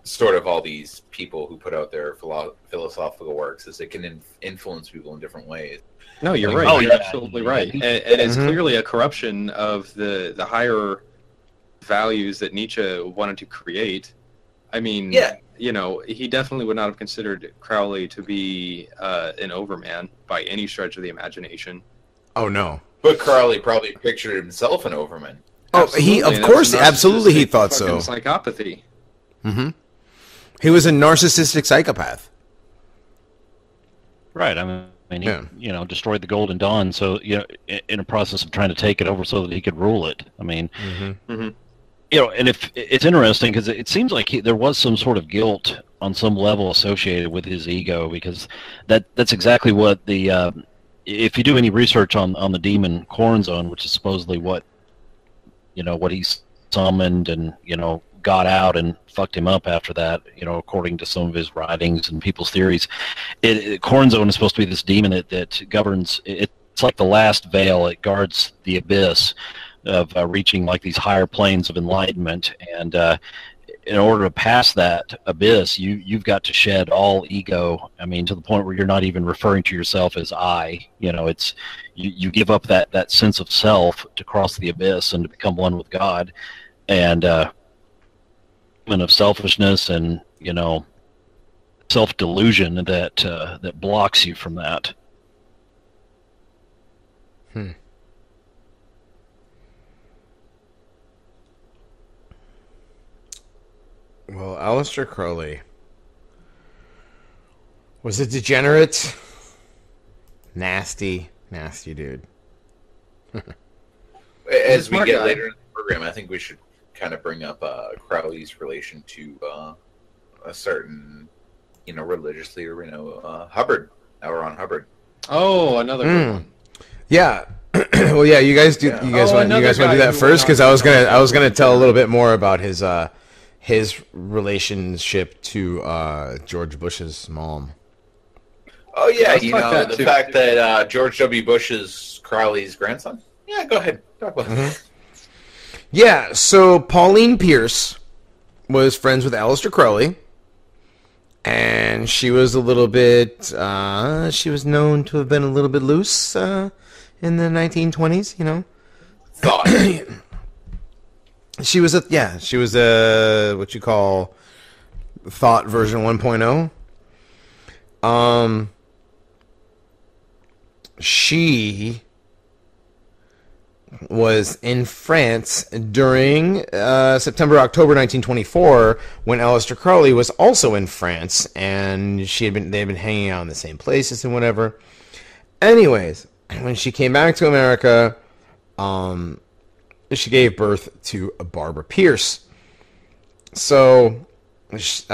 sort of all these people who put out their philosophical works, is it can influence people in different ways. No, you're right. You're absolutely right. And it's clearly a corruption of the higher values that Nietzsche wanted to create. I mean, you know, he definitely would not have considered Crowley to be an overman by any stretch of the imagination. Oh, no. But Crowley probably pictured himself an overman. Oh, absolutely, he thought so. Psychopathy. Mm-hmm. He was a narcissistic psychopath. Right. I mean, he, you know, destroyed the Golden Dawn, so, you know, in a process of trying to take it over so that he could rule it. I mean, you know, and if it's interesting, because it seems like there was some sort of guilt on some level associated with his ego, because that's exactly what the if you do any research on the demon Corazon, which is supposedly what, you know, what he summoned and, you know, got out and fucked him up after that, you know, according to some of his writings and people's theories. Corazon is supposed to be this demon that governs. It's like the last veil. It guards the abyss of reaching like these higher planes of enlightenment, and in order to pass that abyss, you've got to shed all ego. I mean, to the point where you're not even referring to yourself as I. You know, it's you give up that sense of self to cross the abyss and to become one with God, and of selfishness and, you know, self-delusion that blocks you from that. Well, Aleister Crowley was a degenerate, nasty dude. As we Smart get guy. later in the program, I think we should kind of bring up Crowley's relation to a certain, religious leader. Hubbard. Now we're on Hubbard. Oh, another good one. Yeah. Well, yeah. You guys do. Yeah. You guys want to another do guy that who first? went Because on I was gonna to tell a little bit more about his relationship to George Bush's mom. Oh yeah, Let's talk that the too. fact that George W. Bush is Crowley's grandson. Yeah, go ahead. Talk about it. Yeah. So Pauline Pierce was friends with Aleister Crowley, and she was a little bit. She was known to have been a little bit loose in the 1920s. Thought. She was a what you call thought version 1.0. She was in France during September-October 1924 when Aleister Crowley was also in France, and they had been hanging out in the same places and whatever. Anyways, when she came back to America, she gave birth to Barbara Pierce. So, which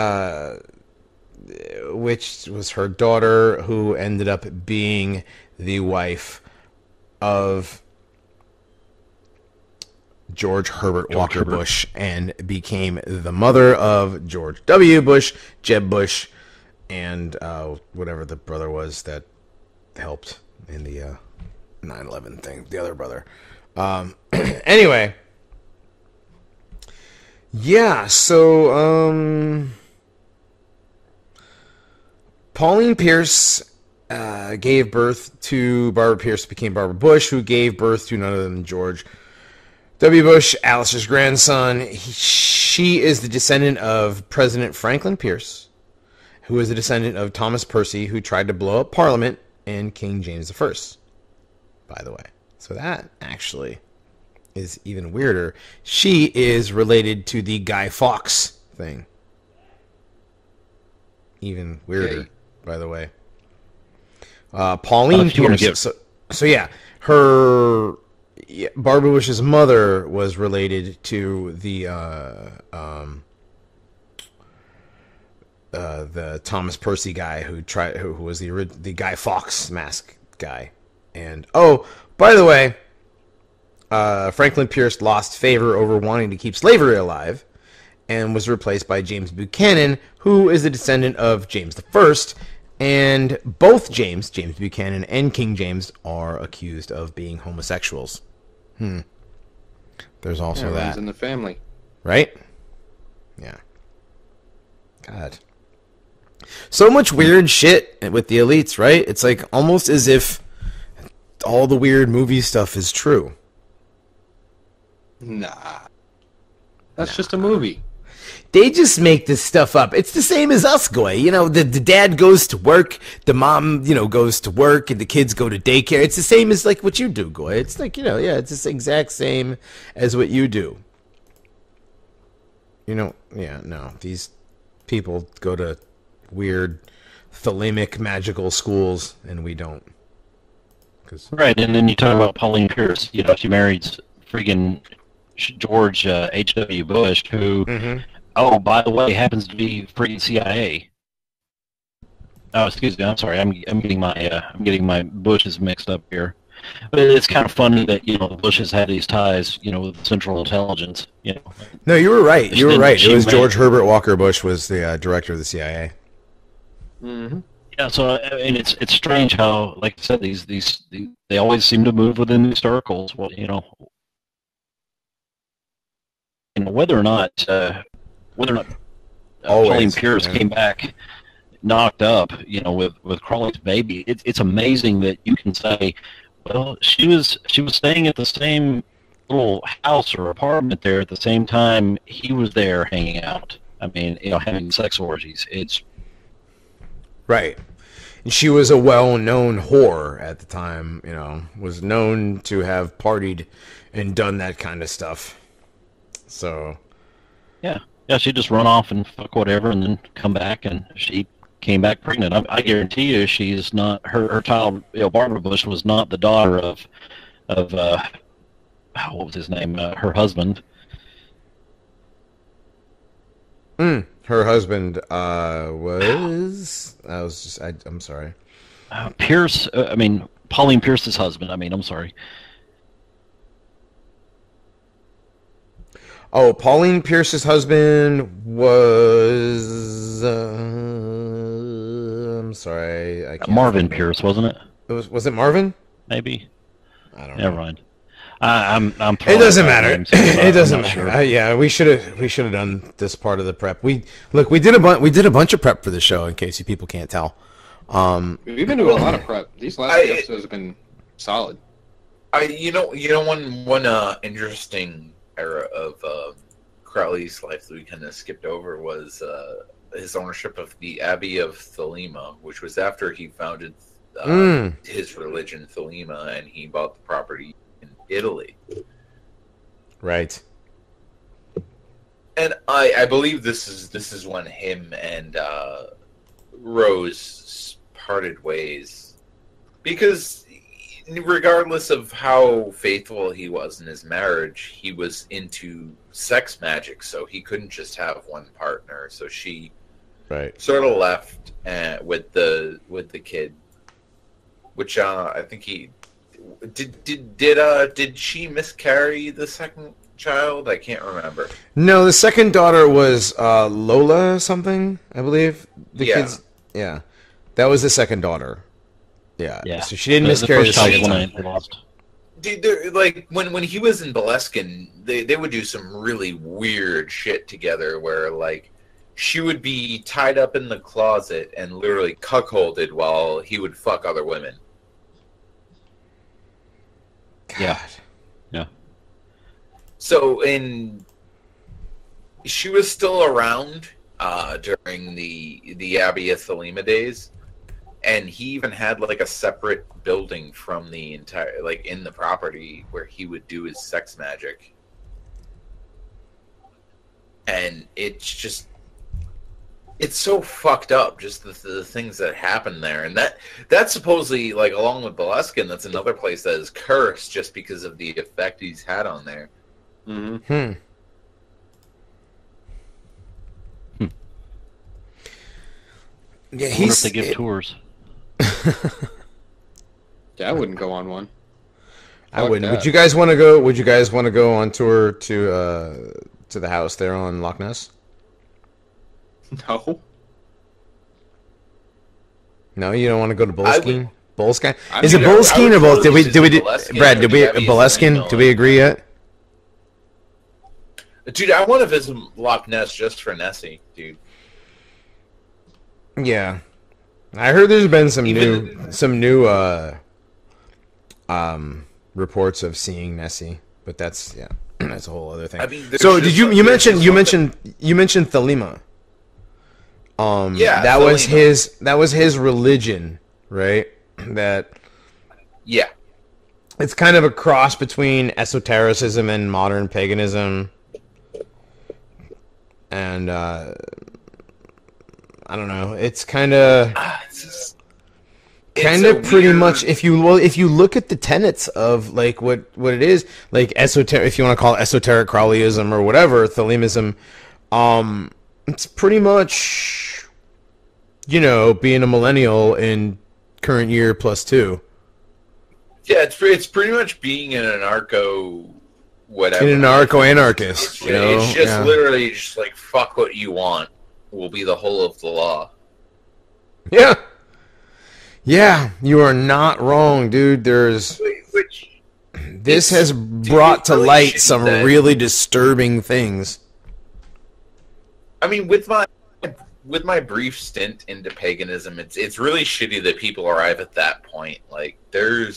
was her daughter, who ended up being the wife of George Herbert Walker Bush, and became the mother of George W. Bush, Jeb Bush, and whatever the brother was that helped in the 9/11 thing, the other brother. Anyway, yeah, so Pauline Pierce gave birth to Barbara Pierce, became Barbara Bush, who gave birth to none other than George W. Bush, Alice's grandson. She is the descendant of President Franklin Pierce, who is the descendant of Thomas Percy, who tried to blow up Parliament, and King James I, by the way. So that actually is even weirder. She is related to the Guy Fawkes thing. Even weirder, by the way. Pauline Pierce. So yeah, Barbara Bush's mother was related to the Thomas Percy guy who was the Guy Fawkes mask guy. And by the way, Franklin Pierce lost favor over wanting to keep slavery alive, and was replaced by James Buchanan, who is a descendant of James I. And both James Buchanan and King James are accused of being homosexuals. There's also that. Runs in the family. Right? Yeah. God. So much weird shit with the elites, right? It's like almost as if all the weird movie stuff is true. Nah. That's just a movie. They just make this stuff up. It's the same as us, Goy. The dad goes to work, the mom, goes to work, and the kids go to daycare. It's the same as, like, what you do, Goy. It's like, it's the exact same as what you do. These people go to weird, thalamic, magical schools, and we don't. Right, and then you talk about Pauline Pierce. She marries friggin' George H.W. Bush, who... Mm-hmm. Oh, by the way, happens to be freaking CIA. Oh, excuse me. I'm sorry. I'm getting my Bushes mixed up here. But it's kind of funny that the Bushes had these ties, with Central Intelligence. No, you were right. You were right. It was met... George Herbert Walker Bush was the director of the CIA. Mm-hmm. Yeah. So it's strange how, like I said, these they always seem to move within these circles. Well, whether or not Pauline Pierce came back knocked up, with Crowley's baby, it's amazing that you can say, well, she was staying at the same little house or apartment there at the same time he was there hanging out. I mean, having sex orgies. It's right. And she was a well-known whore at the time. Was known to have partied and done that kind of stuff. So. Yeah, she'd just run off and fuck whatever, and then come back, and she came back pregnant. I guarantee you, she's not her child. Barbara Bush was not the daughter of what was his name? Her husband. Her husband was. I'm sorry. Pierce. Pauline Pierce's husband. I'm sorry. Oh, Pauline Pierce's husband was. I'm sorry. I can't Marvin remember. Pierce, wasn't it? Was it Marvin? Maybe. I don't know. Never mind. I'm It doesn't matter. It doesn't matter. Sure. Yeah, we should have done this part of the prep. We did a bunch of prep for the show in case you people can't tell. We've been doing a lot of prep. These last few episodes have been solid. One interesting era of Crowley's life that we kind of skipped over was his ownership of the Abbey of Thelema, which was after he founded his religion, Thelema, and he bought the property in Italy. Right. And I believe this is when him and Rose parted ways, because regardless of how faithful he was in his marriage, he was into sex magic, so he couldn't just have one partner. So she sort of left with the kid, which I think he did she miscarry the second child? I can't remember. No, the second daughter was Lola something, I believe. Kids. Yeah, that was the second daughter. Yeah. So she didn't miscarry the second time. Dude, like when he was in Boleskine, they would do some really weird shit together, where like she would be tied up in the closet and literally cuckolded while he would fuck other women. God. Yeah. So she was still around during the Abbey of Thelema days. And he even had like a separate building from the entire, like in the property where he would do his sex magic. And it's so fucked up, just the things that happen there. And that's supposedly, like, along with Boleskine, that's another place that is cursed just because of the effect he's had on there. Mm-hmm. Yeah, I wonder if they give tours. Yeah, I wouldn't go on one. I wouldn't. That. Would you guys want to go? Would you guys want to go on tour to the house there on Loch Ness? No. No, you don't want to go to Boleskine? Boleskine? Is it Boleskine or both? Did we Brad? Did we Boleskine? Did we agree yet? Dude, I want to visit Loch Ness just for Nessie, dude. Yeah, I heard there's been some new reports of seeing Nessie, but that's that's a whole other thing. I mean, so did you mentioned Thelema? That Thelema. was his religion, right? It's kind of a cross between esotericism and modern paganism, and I don't know. It's kind of pretty much if you look at the tenets of like what it is, like esoteric, if you want to call it esoteric Crowleyism or whatever, Thelemism, it's pretty much, being a millennial in current year +2. Yeah, it's pretty much being an anarcho whatever. An anarcho-anarchist. It's just literally just like fuck what you want will be the whole of the law. Yeah. Yeah, you are not wrong, dude. This has brought to light some really disturbing things. I mean, with my brief stint into paganism, it's really shitty that people arrive at that point. Like, there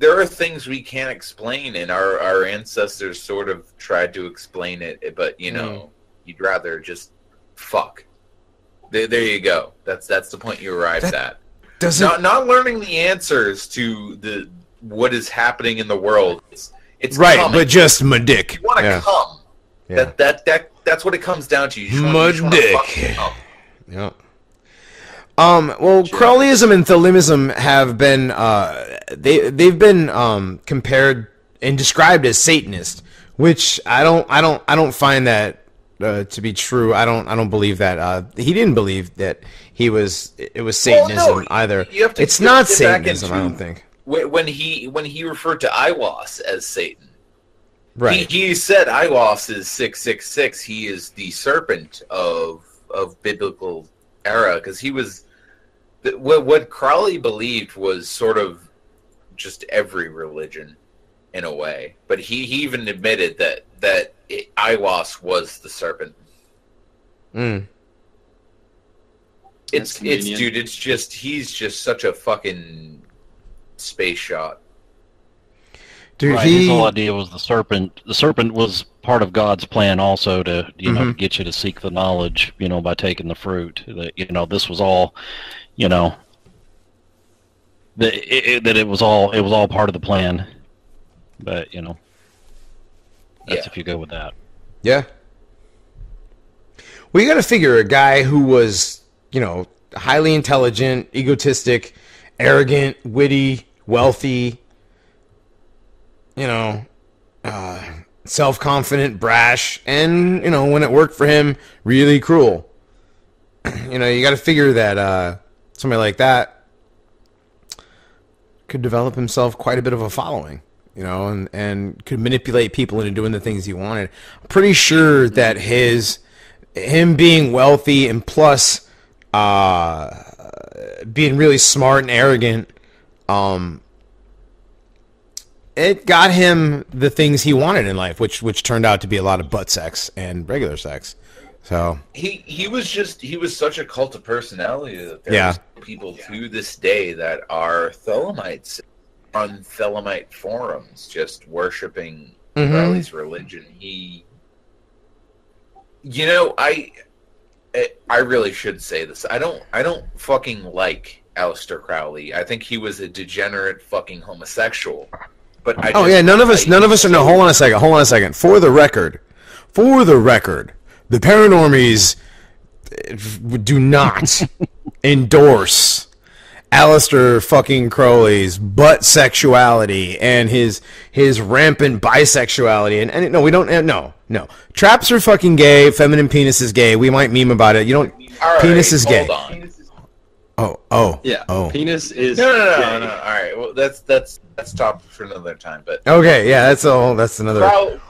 are things we can't explain, and our ancestors sort of tried to explain it, but you'd rather just fuck. There you go. That's the point you arrived at. Not learning the answers to what is happening in the world. It's right, coming. but just my dick. You want to come. Yeah. That's what it comes down to. You just my dick. Yeah. Well, Crowleyism and Thelimism have been they've been compared and described as Satanist, which I don't find that to be true. I don't believe that. He didn't believe that it was Satanism either. It's not Satanism, I don't think. When he referred to Aiwass as Satan, right? He said Aiwass is 666. He is the serpent of biblical era, because he was what Crowley believed was sort of just every religion in a way, but he even admitted that Aiwass was the serpent. It's dude, it's just he's just such a fucking space shot. Dude, right, his whole idea was the serpent. The serpent was part of God's plan also to, know, get you to seek the knowledge, by taking the fruit. That, this was all, that it was all part of the plan. But, that's if you go with that. Yeah. Well, you got to figure a guy who was, highly intelligent, egotistic, arrogant, witty, wealthy, self-confident, brash, and, when it worked for him, really cruel. You got to figure that somebody like that could develop himself quite a bit of a following, and could manipulate people into doing the things he wanted. I'm pretty sure that him being wealthy and plus being really smart and arrogant, it got him the things he wanted in life, which turned out to be a lot of butt sex and regular sex. So he was such a cult of personality that there's people to this day that are Thelemites on Thelemite forums, just worshiping Crowley's religion. I really should say this. I don't fucking like Aleister Crowley. I think he was a degenerate fucking homosexual. But none of us are. No, hold on a second. For the record, the Paranormies do not endorse Aleister fucking Crowley's butt sexuality and his rampant bisexuality. And no, we don't. No. Traps are fucking gay. Feminine penis is gay. We might meme about it. You don't. All penis right, is gay. Hold on. Penis is no. All right. Well, that's topic for another time. But okay, yeah, that's another.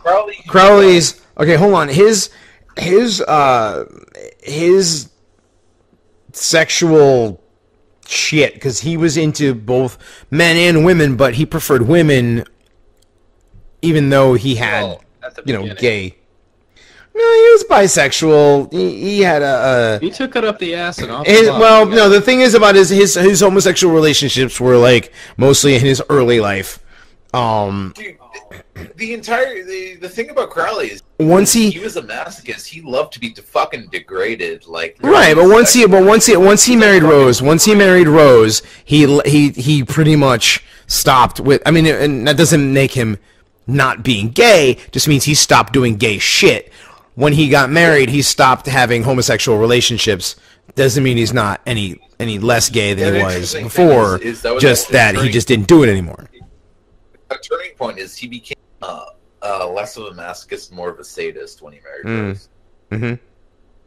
Crowley's okay. Hold on. His sexual shit, because he was into both men and women, but he preferred women, even though he had gay. No, he was bisexual. He had he took it up the ass and off. No. The thing is about his homosexual relationships were like mostly in his early life. Dude, the thing about Crowley is he was a masochist. He loved to be fucking degraded, like right. But once he married Rose, he pretty much stopped with. I mean, and that doesn't make him not being gay. Just means he stopped doing gay shit. When he got married, he stopped having homosexual relationships. Doesn't mean he's not any less gay than he was before. Just that he just didn't do it anymore. A turning point is he became less of a masochist, more of a sadist when he married Rose.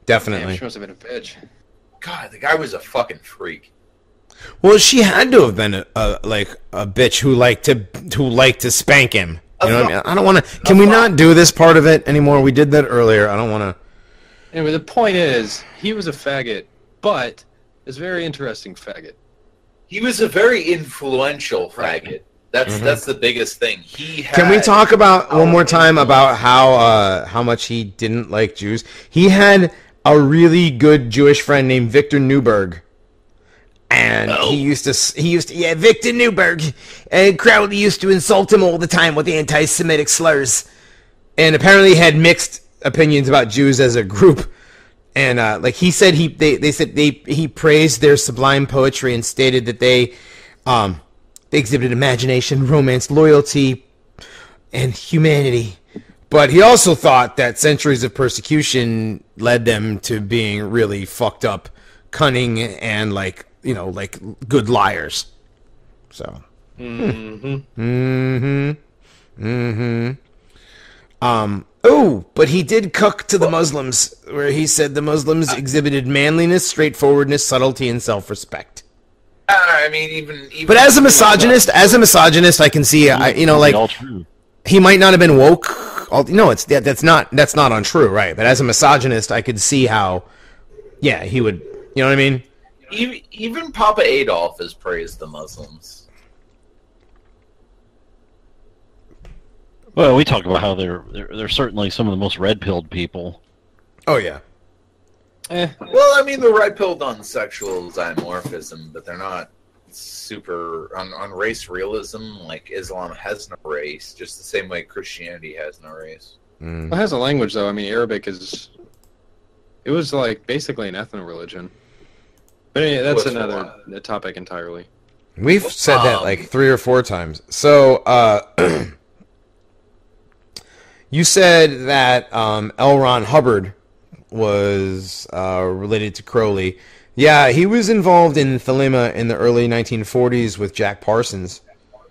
Definitely. She must have been a bitch. God, the guy was a fucking freak. Well, she had to have been a bitch who liked to spank him. You know what I mean? I don't want to. Can we not do this part of it anymore? We did that earlier. I don't want to. Anyway, the point is, he was a faggot, but is a very interesting faggot. He was a very influential faggot. That's the biggest thing. Can we talk about one more time about how much he didn't like Jews? He had a really good Jewish friend named Victor Newberg. And he used to Victor Newberg, and Crowley used to insult him all the time with anti-Semitic slurs, and apparently had mixed opinions about Jews as a group. And he said he praised their sublime poetry and stated that they exhibited imagination, romance, loyalty, and humanity. But he also thought that centuries of persecution led them to being really fucked up cunning and like good liars. So. But he did cuck to the Muslims, where he said the Muslims exhibited manliness, straightforwardness, subtlety, and self-respect. I mean, even but as a misogynist, I can see, all true. He might not have been woke. That's not untrue, right? But as a misogynist, I could see how, he would. You know what I mean? Even Papa Adolf has praised the Muslims. Well, we talk about how they're certainly some of the most red-pilled people. Oh yeah. Well, I mean, they're red-pilled on sexual dimorphism, but they're not super on race realism. Like Islam has no race, just the same way Christianity has no race. It has a language, though. I mean, Arabic it was like basically an ethno-religion. But anyway, that's another topic entirely. We've said that like 3 or 4 times. So, you said that L. Ron Hubbard was related to Crowley. Yeah, he was involved in Thelema in the early 1940s with Jack Parsons.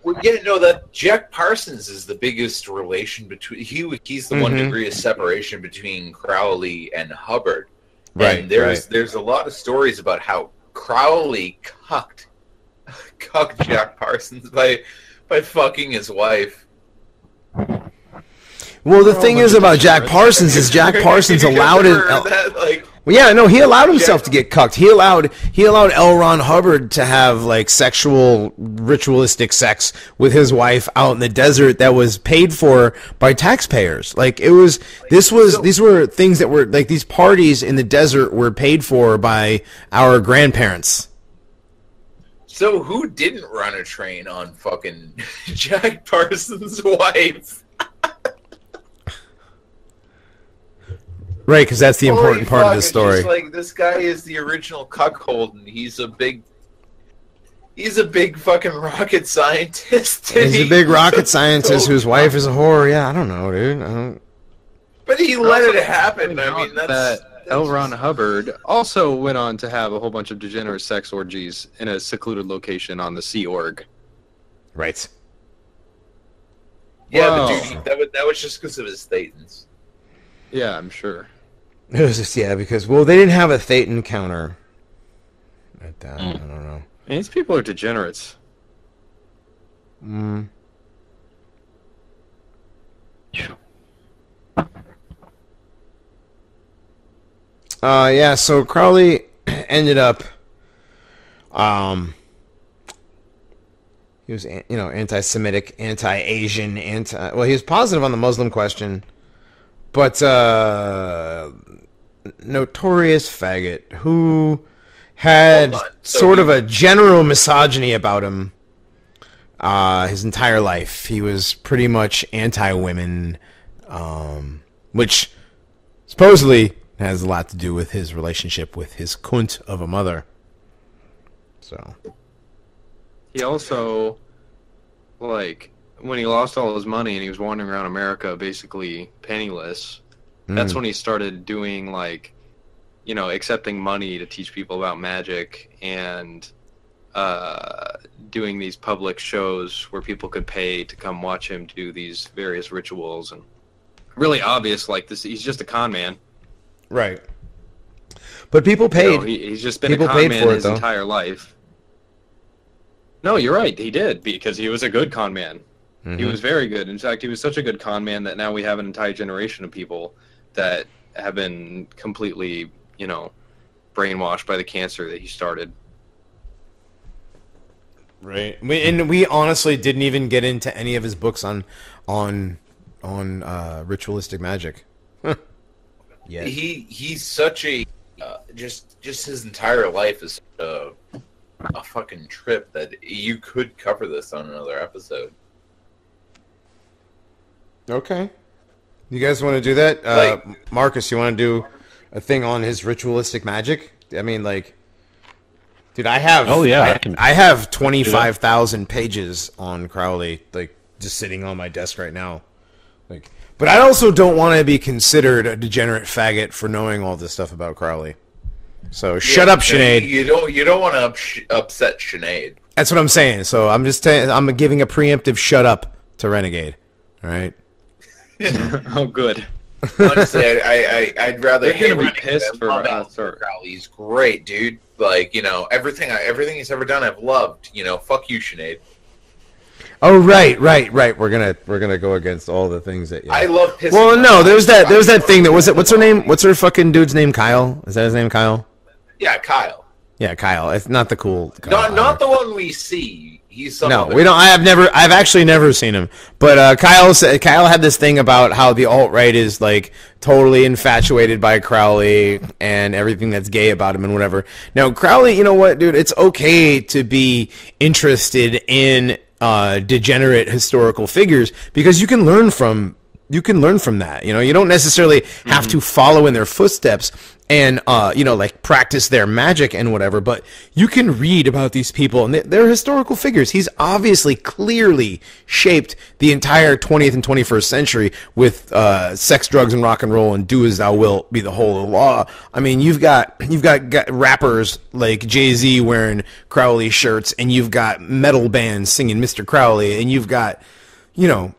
We're getting to know that Jack Parsons is the biggest relation between... He's the 1 degree of separation between Crowley and Hubbard. Right, and there's a lot of stories about how Crowley cucked Jack Parsons by fucking his wife. Well, the thing is about Jack Parsons is Jack Parsons allowed it. He allowed himself to get cucked. He allowed L. Ron Hubbard to have like sexual ritualistic sex with his wife out in the desert that was paid for by taxpayers. Like these were things that were like these parties in the desert were paid for by our grandparents. So who didn't run a train on fucking Jack Parsons' wife? Right, because that's the important part of the story. Just like this guy is the original cuckold, and he's a big fucking rocket scientist. He's a big rocket scientist whose wife is a whore. Yeah, I don't know, dude. But he let it happen. I mean, that's L. Ron Hubbard also went on to have a whole bunch of degenerate sex orgies in a secluded location on the Sea Org. Right. Yeah, but dude, that was just because of his thetans. Yeah, I'm sure. It was just, because, they didn't have a Thetan counter at that. I don't know. And these people are degenerates. So Crowley ended up, he was, anti-Semitic, anti-Asian, he was positive on the Muslim question. But notorious faggot who had sort of a general misogyny about him his entire life. He was pretty much anti-women, which supposedly has a lot to do with his relationship with his cunt of a mother. So he also, when he lost all his money and he was wandering around America basically penniless, that's when he started doing accepting money to teach people about magic and doing these public shows where people could pay to come watch him do these various rituals, and really obvious this. He's just a con man. Right. But people paid. He's just been a con man his entire life. No, you're right. He did, because he was a good con man. He was very good. In fact, he was such a good con man that now we have an entire generation of people that have been completely, brainwashed by the cancer that he started. Right. We honestly didn't even get into any of his books on ritualistic magic. Yeah. He's such a just his entire life is a fucking trip that you could cover this on another episode. Okay. You guys want to do that? Marcus, you want to do a thing on his ritualistic magic? I mean, dude, I have... Oh, yeah. I have 25,000 pages on Crowley, just sitting on my desk right now. But I also don't want to be considered a degenerate faggot for knowing all this stuff about Crowley. So shut up, Sinead. You don't want to upset Sinead. That's what I'm saying. So I'm just I'm giving a preemptive shut up to Renegade. All right. Oh, good. Honestly, I'd rather. They're gonna be pissed for Aleister Crowley. He's great, dude. Like, you know, everything he's ever done, I've loved. You know, fuck you, Sinead. Oh right. We're gonna go against all the things that. Yeah. I love pissing. Well, no, there's that thing that was it. What's her name? What's her fucking dude's name? Kyle? Is that his name? Kyle? Yeah, Kyle. Yeah, Kyle. It's not the cool. Kyle Not the one we see. He's some. No, we don't. I've actually never seen him. But Kyle had this thing about how the alt-right is like totally infatuated by Crowley and everything that's gay about him and whatever. Now, Crowley, you know what, dude? It's okay to be interested in degenerate historical figures because you can learn from that. You know, you don't necessarily have to follow in their footsteps and you know, like practice their magic and whatever, but you can read about these people and they're historical figures. He's obviously clearly shaped the entire 20th and 21st century with sex, drugs, and rock and roll and do as thou wilt be the whole of the law. I mean, you've got rappers like Jay-Z wearing Crowley shirts, and you've got metal bands singing Mr. Crowley, and you've got, you know,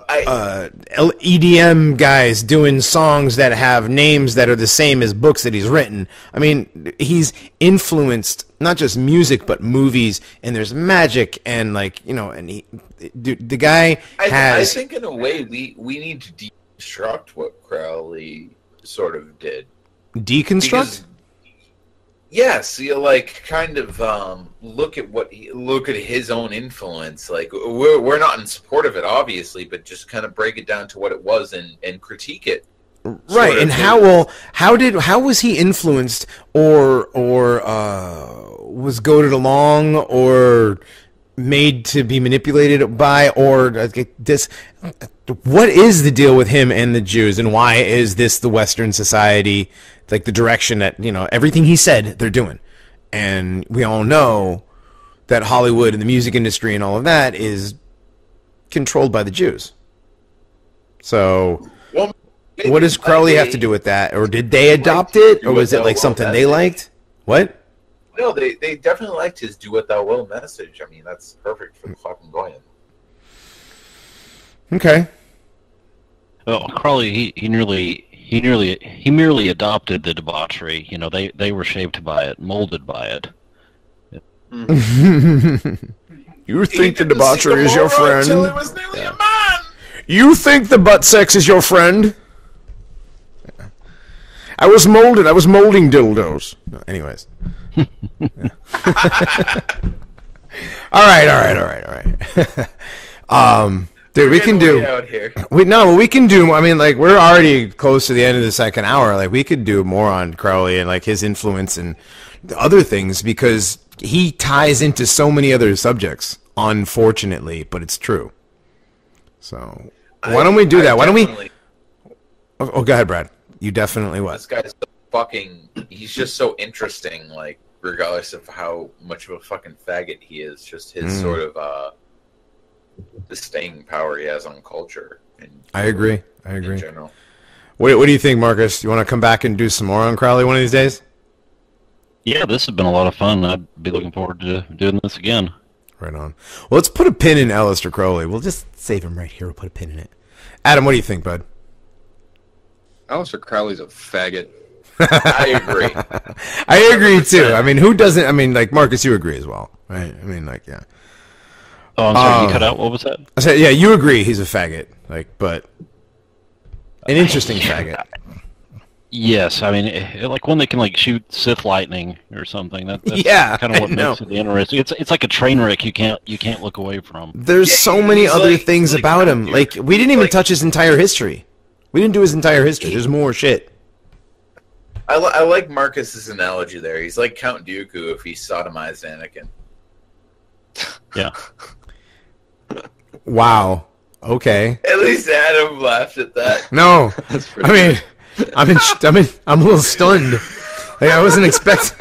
EDM guys doing songs that have names that are the same as books that he's written. I mean, he's influenced not just music but movies, and there's magic, and like, you know, and the guy has. I think in a way we need to deconstruct what Crowley sort of did. Deconstruct? Because, yes, you like kind of look at his own influence. Like we're not in support of it, obviously, but just kind of break it down to what it was and critique it. Right, and how was he influenced or was goaded along or made to be manipulated by, or this? What is the deal with him and the Jews, and why is this the Western society? Like the direction that, you know, everything he said they're doing, and we all know that Hollywood and the music industry and all of that is controlled by the Jews. So, well, what does Crowley have to do with that, or did they adopt it, or was it like something they liked? What? No, they definitely liked his "do what thou will" message. I mean, that's perfect for the fucking Goyen. Okay. Well, Crowley, he merely adopted the debauchery. You know, they were shaped by it, molded by it. You think the debauchery is your friend? Yeah. You think the butt sex is your friend? Yeah. I was molding dildos. No, anyways. All right. Dude, we can do. We can do. I mean, like, we're already close to the end of the second hour. Like, we could do more on Crowley and like his influence and other things, because he ties into so many other subjects. Unfortunately, but it's true. So, why don't we do that? Why don't we? Oh, go ahead, Brad. You definitely what? This guy's fucking. He's just so interesting. Like, regardless of how much of a fucking faggot he is, just his sort of the staying power he has on culture. I agree. In general. What do you think, Marcus? You want to come back and do some more on Crowley one of these days? Yeah, this has been a lot of fun. I'd be looking forward to doing this again. Right on. Well, let's put a pin in Aleister Crowley. We'll just save him right here. We'll put a pin in it. Adam, what do you think, bud? Aleister Crowley's a faggot. I agree. I agree, too. I mean, who doesn't? I mean, like, Marcus, you agree as well, right? I mean, like, yeah. Oh, I'm sorry, you cut out. What was that? I said, yeah, you agree he's a faggot, like, but an interesting faggot. Yes, I mean, like one that can like shoot Sith lightning or something. That's kind of what makes it interesting. It's like a train wreck you can't look away from. There's so many other things about him. Like, we didn't even touch his entire history. We didn't do his entire history. There's more shit. I like Marcus's analogy there. He's like Count Dooku if he sodomized Anakin. Yeah. Wow. Okay. At least Adam laughed at that. No, I mean, I'm a little stunned. Like, I wasn't expecting.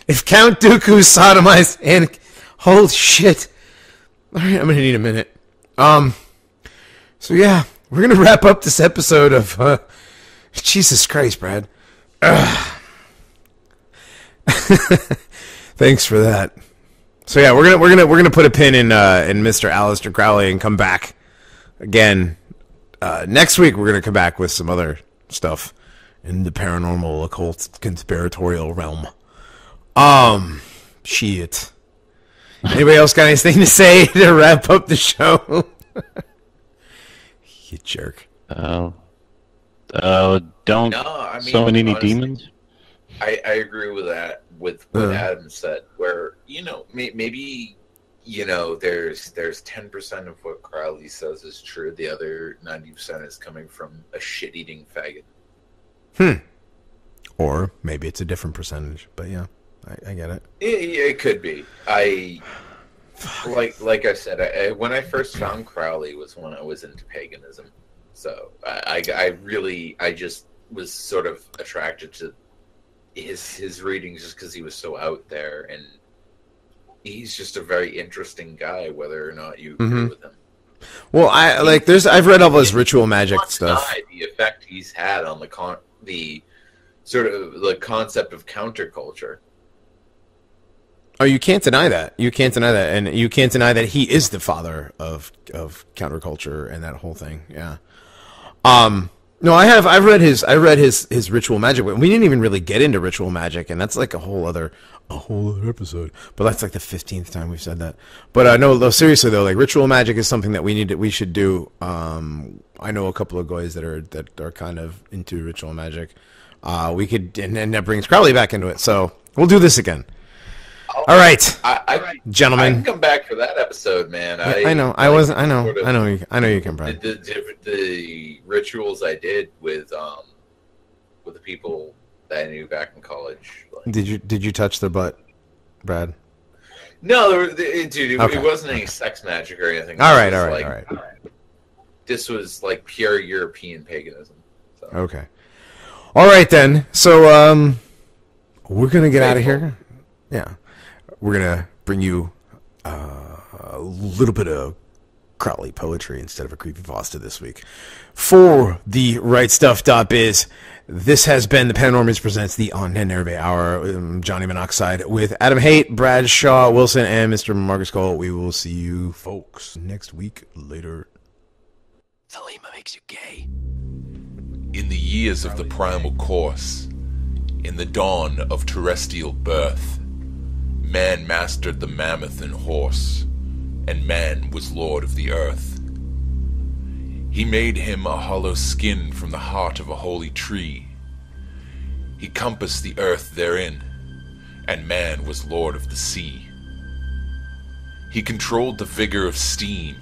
If Count Dooku sodomized Anakin, holy shit! All right, I'm gonna need a minute. So yeah, we're gonna wrap up this episode of. Jesus Christ, Brad. Thanks for that. So yeah, we're gonna put a pin in Mr. Aleister Crowley and come back again next week. We're gonna come back with some other stuff in the paranormal, occult, conspiratorial realm. Shit. Anybody else got anything to say to wrap up the show? You jerk. Don't No, I mean, summon any honestly, demons. I agree with that, with what Adam said, where, maybe, there's 10% of what Crowley says is true. The other 90% is coming from a shit-eating faggot. Or maybe it's a different percentage, but yeah, I get it. It could be. Like I said, when I first found Crowley was when I was into paganism. So I just was sort of attracted to his readings just because he was so out there, and he's just a very interesting guy, whether or not you agree with him. Well, I've read all his ritual magic stuff. The effect he's had on the sort of the concept of counterculture. Oh, you can't deny that. You can't deny that, and you can't deny that he is the father of counterculture and that whole thing. Yeah. No, I've read his ritual magic. We didn't even really get into ritual magic, and that's like a whole other episode. But that's like the 15th time we've said that. But no, seriously though, like ritual magic is something that we should do. I know a couple of guys that are kind of into ritual magic. We could, and that brings Crowley back into it. So we'll do this again. All right, gentlemen. I can come back for that episode, man. I know. I know you can, Brian. The rituals I did with the people that I knew back in college. Did you touch their butt, Brad? No, it wasn't any sex magic or anything. All right. This was like pure European paganism. So. Okay. All right then. So we're gonna get out of here. Yeah. We're going to bring you a little bit of Crowley poetry instead of a creepypasta this week. For the rightstuff.biz, this has been the Paranormies Presents the Ahnenerbe Hour. Johnny Monoxide with Adam Haidt, Bradshaw, Wilson, and Mr. Marcus Cole. We will see you folks next week. Later. Thelema makes you gay. In the years of the primal course, in the dawn of terrestrial birth, man mastered the mammoth and horse, and man was lord of the earth. He made him a hollow skin from the heart of a holy tree. He compassed the earth therein, and man was lord of the sea. He controlled the vigor of steam.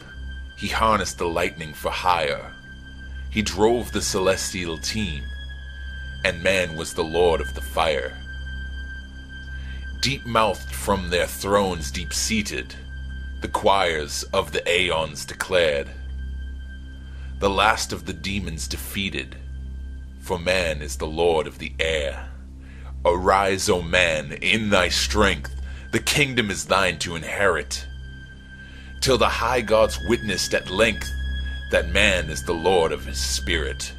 He harnessed the lightning for hire. He drove the celestial team, and man was the lord of the fire. Deep-mouthed from their thrones deep-seated, the choirs of the aeons declared, the last of the demons defeated, for man is the lord of the air. Arise, O man, in thy strength, the kingdom is thine to inherit, till the high gods witnessed at length that man is the lord of his spirit.